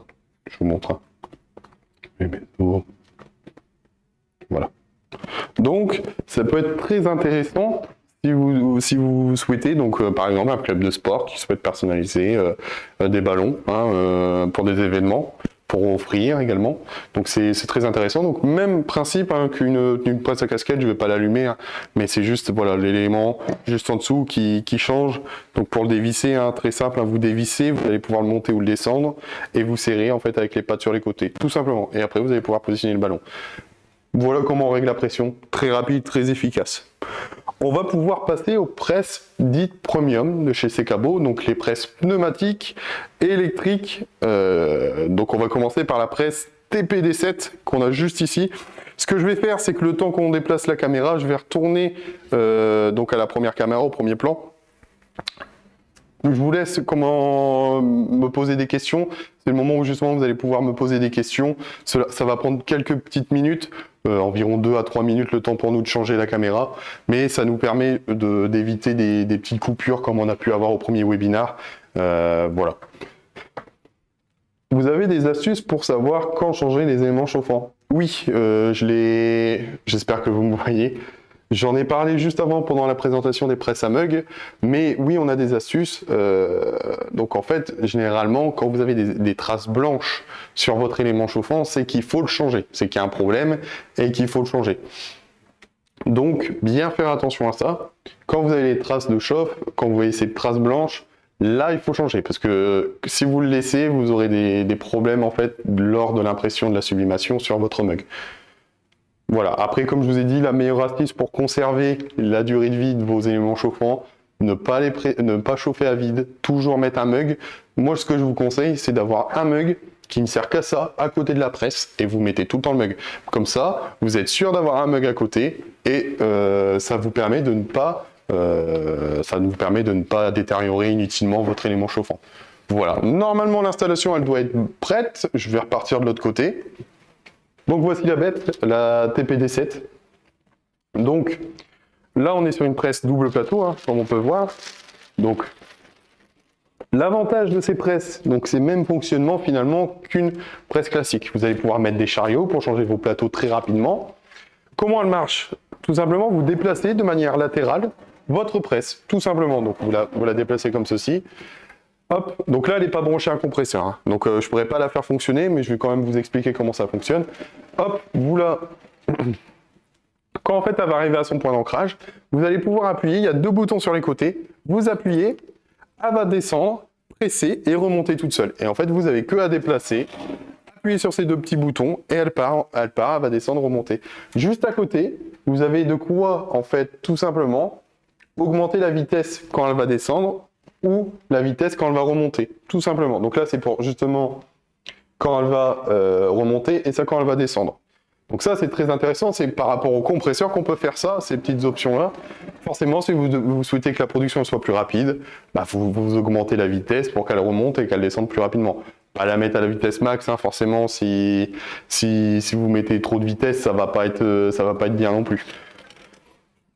je vous montre. Voilà. Donc ça peut être très intéressant si vous souhaitez, donc par exemple un club de sport qui souhaite personnaliser des ballons hein, pour des événements, pour offrir également. Donc c'est très intéressant. Donc même principe hein, qu'une presse à casquette, je vais pas l'allumer, hein, mais c'est juste voilà l'élément juste en dessous qui change. Donc pour le dévisser, hein, très simple, hein, vous dévissez, vous allez pouvoir le monter ou le descendre et vous serrez en fait avec les pattes sur les côtés, tout simplement. Et après vous allez pouvoir positionner le ballon. Voilà comment on règle la pression, très rapide, très efficace. On va pouvoir passer aux presses dites premium de chez Secabo, donc les presses pneumatiques et électriques. Donc on va commencer par la presse TPD7 qu'on a juste ici. Ce que je vais faire, c'est que le temps qu'on déplace la caméra, je vais retourner donc à la première caméra, au premier plan. Je vous laisse me poser des questions. C'est le moment où justement vous allez pouvoir me poser des questions. Ça va prendre quelques petites minutes, environ 2 à 3 minutes le temps pour nous de changer la caméra. Mais ça nous permet d'éviter des petites coupures comme on a pu avoir au premier webinaire. Voilà. Vous avez des astuces pour savoir quand changer les éléments chauffants? Oui, j'espère que vous me voyez. J'en ai parlé juste avant pendant la présentation des presses à mug, mais oui, on a des astuces. Donc en fait, généralement, quand vous avez des traces blanches sur votre élément chauffant, c'est qu'il faut le changer, c'est qu'il y a un problème et qu'il faut le changer. Donc, bien faire attention à ça. Quand vous avez les traces de chauffe, quand vous voyez ces traces blanches, là, il faut changer, parce que si vous le laissez, vous aurez des problèmes en fait lors de l'impression de la sublimation sur votre mug. Voilà, après comme je vous ai dit, la meilleure astuce pour conserver la durée de vie de vos éléments chauffants, ne pas chauffer à vide, toujours mettre un mug. Moi ce que je vous conseille, c'est d'avoir un mug qui ne sert qu'à ça, à côté de la presse, et vous mettez tout le temps le mug. Comme ça, vous êtes sûr d'avoir un mug à côté, et ça vous permet de ne pas détériorer inutilement votre élément chauffant. Voilà, normalement l'installation elle doit être prête, je vais repartir de l'autre côté. Donc voici la bête, la TPD7. Donc, là, on est sur une presse double plateau, hein, comme on peut voir. Donc, l'avantage de ces presses, donc c'est le même fonctionnement finalement qu'une presse classique. Vous allez pouvoir mettre des chariots pour changer vos plateaux très rapidement. Comment elle marche? Tout simplement, vous déplacez de manière latérale votre presse, tout simplement. Donc, vous la déplacez comme ceci. Hop, donc là, elle n'est pas branchée à un compresseur. Hein. Donc, je ne pourrais pas la faire fonctionner, mais je vais quand même vous expliquer comment ça fonctionne. Hop, vous la... Quand en fait, elle va arriver à son point d'ancrage, vous allez pouvoir appuyer. Il y a deux boutons sur les côtés. Vous appuyez, elle va descendre, presser et remonter toute seule. Et en fait, vous n'avez que à déplacer, appuyer sur ces deux petits boutons et elle part, elle va descendre, remonter. Juste à côté, vous avez de quoi, en fait, tout simplement, augmenter la vitesse quand elle va descendre ou la vitesse quand elle va remonter, tout simplement. Donc là, c'est pour justement quand elle va remonter et ça quand elle va descendre. Donc ça, c'est très intéressant, c'est par rapport au compresseur qu'on peut faire ça, ces petites options-là. Forcément, si vous souhaitez que la production soit plus rapide, bah, vous augmentez la vitesse pour qu'elle remonte et qu'elle descende plus rapidement. Pas la mettre à la vitesse max, hein, forcément, si vous mettez trop de vitesse, ça va pas être bien non plus.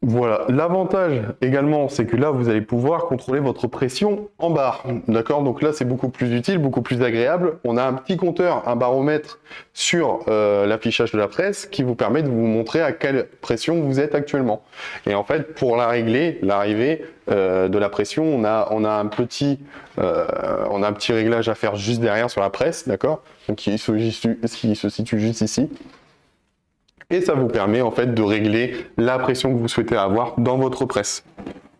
Voilà, l'avantage également, c'est que là, vous allez pouvoir contrôler votre pression en barre, d'accord? Donc là, c'est beaucoup plus utile, beaucoup plus agréable. On a un petit compteur, un baromètre sur l'affichage de la presse qui vous permet de vous montrer à quelle pression vous êtes actuellement. Et en fait, pour la régler, l'arrivée de la pression, on a un petit réglage à faire juste derrière sur la presse, d'accord? Donc qui se situe juste ici. Et ça vous permet en fait de régler la pression que vous souhaitez avoir dans votre presse.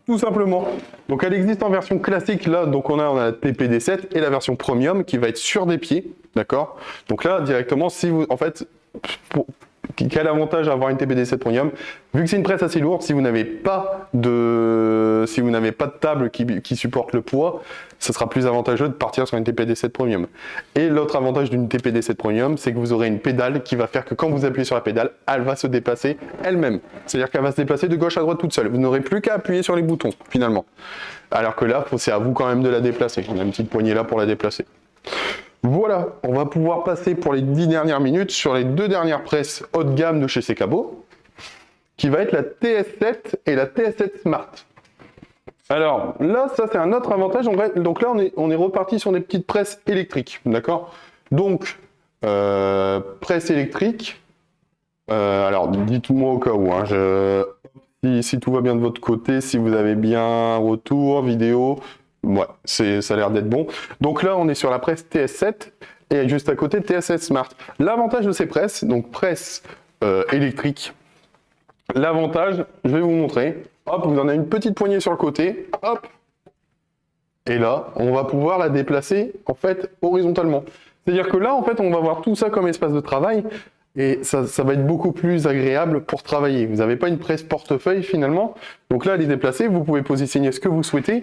Tout simplement. Donc elle existe en version classique là, donc on a la TPD7 et la version premium qui va être sur des pieds, d'accord? Donc là directement, si vous, en fait, quel avantage d'avoir une TPD7 premium? Vu que c'est une presse assez lourde, si vous n'avez pas de table qui supporte le poids, ce sera plus avantageux de partir sur une TPD7 premium. Et l'autre avantage d'une TPD7 premium, c'est que vous aurez une pédale qui va faire que quand vous appuyez sur la pédale, elle va se déplacer elle-même. C'est-à-dire qu'elle va se déplacer de gauche à droite toute seule. Vous n'aurez plus qu'à appuyer sur les boutons, finalement. Alors que là, c'est à vous quand même de la déplacer. On a une petite poignée là pour la déplacer. Voilà, on va pouvoir passer pour les 10 dernières minutes sur les deux dernières presses haut de gamme de chez Sekabo, qui va être la TS7 et la TS7 Smart. Alors là, ça c'est un autre avantage. Donc là, on est reparti sur des petites presses électriques, d'accord? Donc, presse électrique. Alors, dites-moi au cas où, hein, si tout va bien de votre côté, si vous avez bien un retour, vidéo, ouais, ça a l'air d'être bon. Donc là, on est sur la presse TS7 et juste à côté TS7 Smart. L'avantage de ces presses, donc presse électrique, l'avantage, je vais vous montrer. Hop, vous en avez une petite poignée sur le côté, hop. Et là, on va pouvoir la déplacer, en fait, horizontalement. C'est-à-dire que là, en fait, on va avoir tout ça comme espace de travail. Et ça va être beaucoup plus agréable pour travailler. Vous n'avez pas une presse portefeuille finalement. Donc là, les déplacer, vous pouvez positionner ce que vous souhaitez.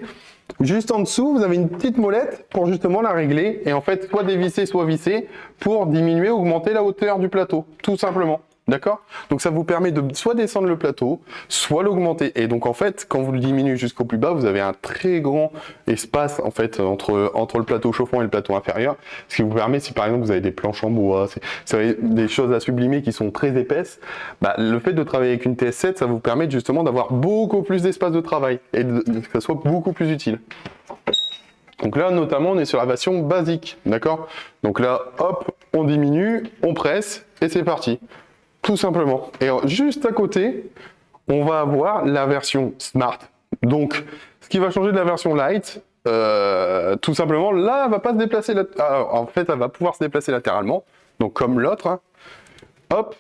Juste en dessous, vous avez une petite molette pour justement la régler. Et en fait, soit dévisser, soit visser pour diminuer, augmenter la hauteur du plateau, tout simplement. D'accord? Donc ça vous permet de soit descendre le plateau, soit l'augmenter. Et donc en fait, quand vous le diminuez jusqu'au plus bas, vous avez un très grand espace en fait entre le plateau chauffant et le plateau inférieur. Ce qui vous permet, si par exemple vous avez des planches en bois, des choses à sublimer qui sont très épaisses, bah, le fait de travailler avec une TS7, ça vous permet justement d'avoir beaucoup plus d'espace de travail et que ça soit beaucoup plus utile. Donc là, notamment, on est sur la version basique, d'accord? Donc là, hop, on diminue, on presse et c'est parti. Tout simplement. Et juste à côté, on va avoir la version Smart. Donc, ce qui va changer de la version Light, tout simplement, là, elle va pas se déplacer. En fait, elle va pouvoir se déplacer latéralement. Donc, comme l'autre. Hein. Hop.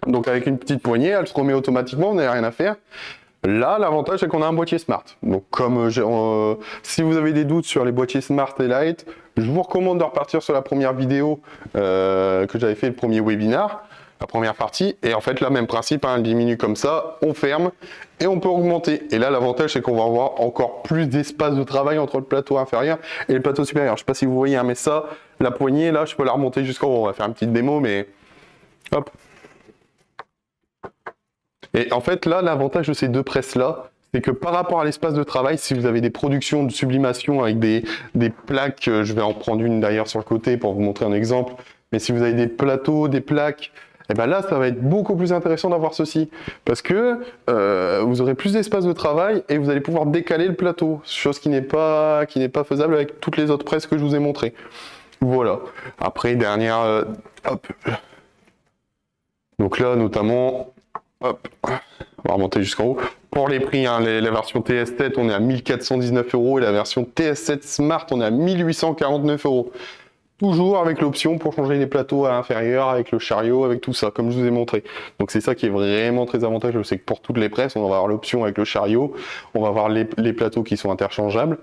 Donc, avec une petite poignée, elle se remet automatiquement, on n'a rien à faire. Là, l'avantage, c'est qu'on a un boîtier Smart. Donc, comme si vous avez des doutes sur les boîtiers Smart et Light, je vous recommande de repartir sur la première vidéo que j'avais fait, le premier webinar, la première partie. Et en fait, là, même principe, hein, on diminue comme ça, on ferme et on peut augmenter. Et là, l'avantage, c'est qu'on va avoir encore plus d'espace de travail entre le plateau inférieur et le plateau supérieur. Je ne sais pas si vous voyez, hein, mais ça, la poignée, là, je peux la remonter jusqu'en haut. On va faire une petite démo, mais hop. Et en fait, là, l'avantage de ces deux presses-là, c'est que par rapport à l'espace de travail, si vous avez des productions de sublimation avec des plaques, je vais en prendre une d'ailleurs sur le côté pour vous montrer un exemple, mais si vous avez des plateaux, des plaques, Et ben là, ça va être beaucoup plus intéressant d'avoir ceci, parce que vous aurez plus d'espace de travail et vous allez pouvoir décaler le plateau, chose qui n'est pas faisable avec toutes les autres presses que je vous ai montrées. Voilà. Après, dernière, hop. Donc là, notamment, hop, on va remonter jusqu'en haut. Pour les prix, hein, la version TS7, on est à 1419 € et la version TS7 Smart, on est à 1849 €. Toujours avec l'option pour changer les plateaux à l'inférieur, avec le chariot, avec tout ça, comme je vous ai montré. Donc c'est ça qui est vraiment très avantageux, c'est que pour toutes les presses, on va avoir l'option avec le chariot, on va avoir les plateaux qui sont interchangeables.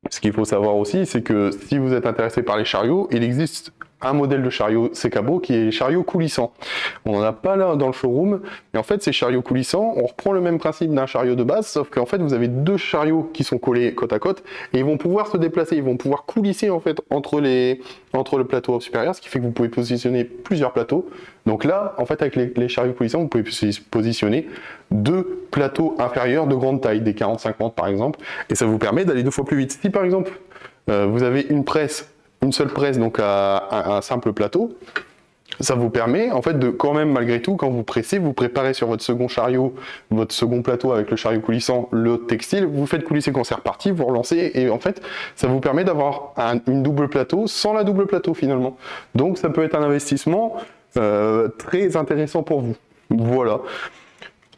Ce qu'il faut savoir aussi, c'est que si vous êtes intéressé par les chariots, il existe un modèle de chariot Sekabo qui est les chariots coulissants. On n'en a pas là dans le showroom, mais en fait ces chariots coulissants, on reprend le même principe d'un chariot de base, sauf qu'en fait vous avez deux chariots qui sont collés côte à côte, et ils vont pouvoir se déplacer, ils vont pouvoir coulisser en fait entre le plateau supérieur, ce qui fait que vous pouvez positionner plusieurs plateaux. Donc là, en fait avec les chariots coulissants, vous pouvez positionner deux plateaux inférieurs de grande taille, des 40-50 par exemple, et ça vous permet d'aller 2 fois plus vite. Si par exemple vous avez une seule presse, donc à un simple plateau, ça vous permet en fait de quand même malgré tout, quand vous pressez, vous préparez sur votre second chariot, votre second plateau avec le chariot coulissant, le textile, vous faites coulisser quand c'est reparti, vous relancez et en fait ça vous permet d'avoir une double plateau sans la double plateau finalement. Donc ça peut être un investissement très intéressant pour vous. Voilà.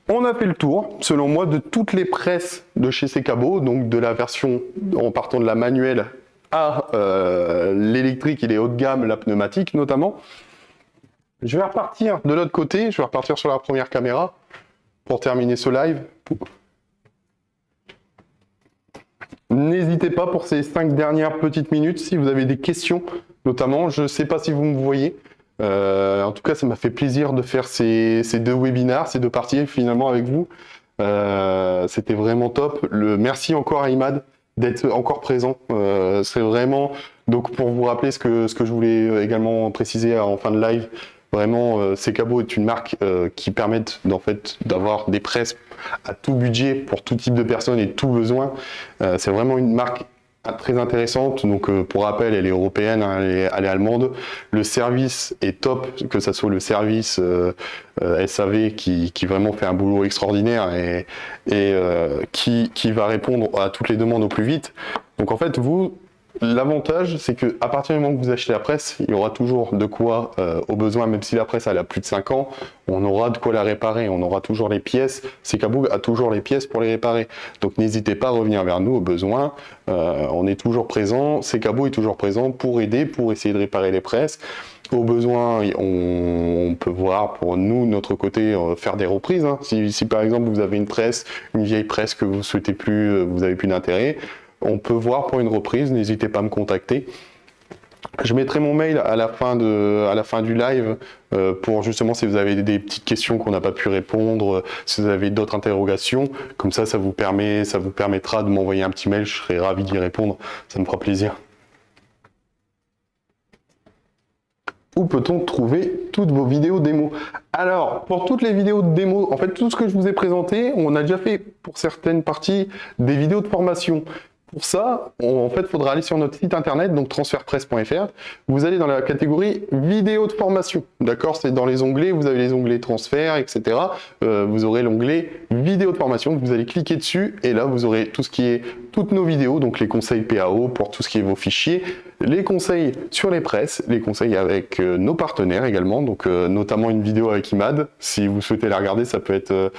On a fait le tour, selon moi, de toutes les presses de chez Sekabo, donc de la version en partant de la manuelle à l'électrique et les hauts de gamme, la pneumatique notamment. Je vais repartir de l'autre côté, je vais repartir sur la première caméra pour terminer ce live. N'hésitez pas pour ces 5 dernières petites minutes, si vous avez des questions notamment, je ne sais pas si vous me voyez. En tout cas, ça m'a fait plaisir de faire ces 2 webinaires, ces 2 parties finalement avec vous. C'était vraiment top. Merci encore à Imad d'être encore présent. C'est vraiment, donc pour vous rappeler ce que je voulais également préciser en fin de live, vraiment Sekabo est une marque qui permet en fait d'avoir des presses à tout budget pour tout type de personnes et tout besoin. C'est vraiment une marque très intéressante. Donc pour rappel, elle est européenne, hein, elle est allemande. Le service est top, que ça soit le service SAV qui vraiment fait un boulot extraordinaire et qui va répondre à toutes les demandes au plus vite. Donc en fait, l'avantage, c'est que à partir du moment que vous achetez la presse, il y aura toujours de quoi, au besoin, même si la presse elle a plus de 5 ans, on aura de quoi la réparer, on aura toujours les pièces. Sekabo a toujours les pièces pour les réparer. Donc n'hésitez pas à revenir vers nous au besoin. On est toujours présent, Sekabo est toujours présent pour aider, pour essayer de réparer les presses. Au besoin, on peut voir pour nous, de notre côté, faire des reprises. Hein. Si par exemple vous avez une vieille presse que vous souhaitez plus, vous avez plus d'intérêt, on peut voir pour une reprise, n'hésitez pas à me contacter. Je mettrai mon mail à la fin du live pour justement si vous avez des petites questions qu'on n'a pas pu répondre, si vous avez d'autres interrogations, comme ça vous permettra de m'envoyer un petit mail, je serai ravi d'y répondre, ça me fera plaisir. Où peut-on trouver toutes vos vidéos démo? Alors, pour toutes les vidéos de démo, en fait, tout ce que je vous ai présenté, on a déjà fait pour certaines parties des vidéos de formation. Pour ça, en fait, il faudra aller sur notre site internet, donc transferpresse.fr. Vous allez dans la catégorie vidéo de formation. D'accord? C'est dans les onglets, vous avez les onglets transfert, etc. Vous aurez l'onglet vidéo de formation. Vous allez cliquer dessus et là, vous aurez tout ce qui est toutes nos vidéos, donc les conseils PAO pour tout ce qui est vos fichiers, les conseils sur les presses, les conseils avec nos partenaires également, donc notamment une vidéo avec Imad. Si vous souhaitez la regarder, ça peut être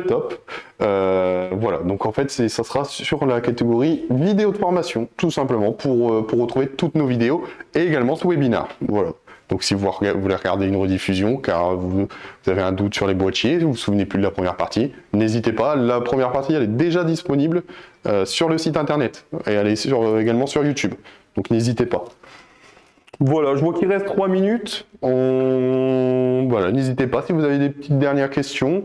top. Voilà, donc en fait, ça sera sur la catégorie vidéo de formation, tout simplement, pour retrouver toutes nos vidéos et également ce webinaire. Voilà. Donc si vous voulez regarder une rediffusion, car vous avez un doute sur les boîtiers, vous vous souvenez plus de la première partie, n'hésitez pas, la première partie elle est déjà disponible sur le site internet et elle est également sur YouTube, donc n'hésitez pas. Voilà, je vois qu'il reste 3 minutes, voilà, n'hésitez pas si vous avez des petites dernières questions.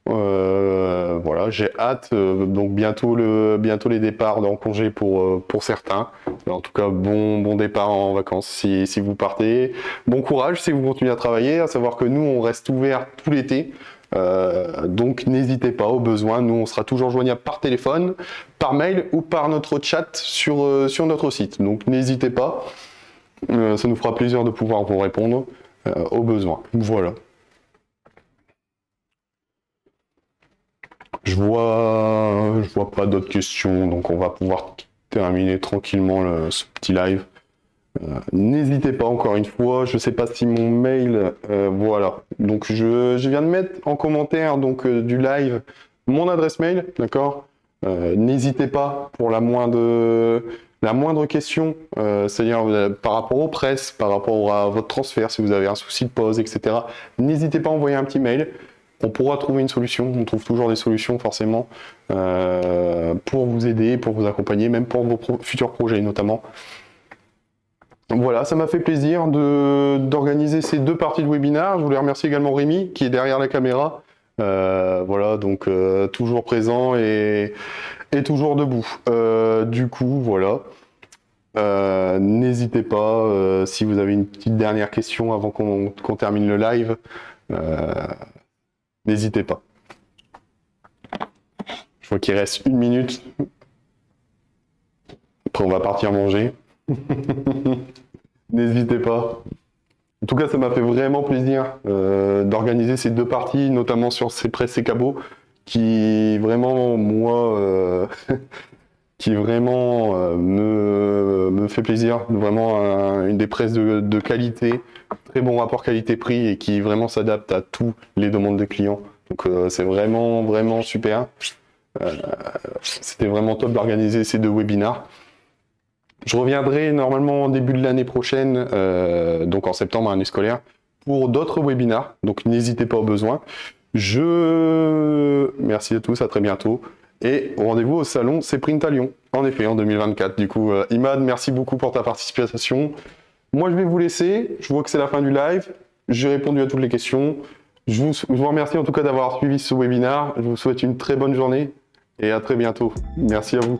Voilà, j'ai hâte, donc bientôt les départs en congé pour certains. En tout cas, bon départ en vacances si vous partez. Bon courage si vous continuez à travailler, à savoir que nous, on reste ouvert tout l'été. Donc n'hésitez pas au besoin, nous on sera toujours joignable par téléphone, par mail ou par notre chat sur notre site. Donc n'hésitez pas, ça nous fera plaisir de pouvoir vous répondre. au besoin. Voilà. Je vois pas d'autres questions, donc on va pouvoir terminer tranquillement ce petit live. N'hésitez pas encore une fois, je sais pas si mon mail, voilà. Donc je viens de mettre en commentaire donc du live mon adresse mail, d'accord. N'hésitez pas pour la moindre question, c'est-à-dire par rapport aux presses, par rapport à votre transfert, si vous avez un souci de pause, etc. N'hésitez pas à envoyer un petit mail. On pourra trouver une solution, on trouve toujours des solutions forcément pour vous aider, pour vous accompagner, même pour vos futurs projets notamment. Donc voilà, ça m'a fait plaisir d'organiser ces 2 parties de webinaire. Je voulais remercier également Rémi qui est derrière la caméra. Voilà, donc toujours présent et toujours debout. Du coup, voilà. N'hésitez pas, si vous avez une petite dernière question avant qu'on termine le live, n'hésitez pas. Je vois qu'il reste 1 minute. Après, on va partir manger. N'hésitez pas. En tout cas, ça m'a fait vraiment plaisir d'organiser ces 2 parties, notamment sur ces presses et cabots, qui vraiment, moi, qui vraiment me fait plaisir. Vraiment une des presses de qualité, très bon rapport qualité-prix et qui vraiment s'adapte à tous les demandes des clients. Donc c'est vraiment, vraiment super. C'était vraiment top d'organiser ces 2 webinaires. Je reviendrai normalement en début de l'année prochaine, donc en septembre, année scolaire, pour d'autres webinaires. Donc n'hésitez pas au besoin. Merci à tous, à très bientôt. Et rendez-vous au salon Cprint à Lyon, en effet, en 2024. Du coup, Imad, merci beaucoup pour ta participation. Moi, je vais vous laisser. Je vois que c'est la fin du live. J'ai répondu à toutes les questions. Je vous remercie en tout cas d'avoir suivi ce webinaire. Je vous souhaite une très bonne journée et à très bientôt. Merci à vous.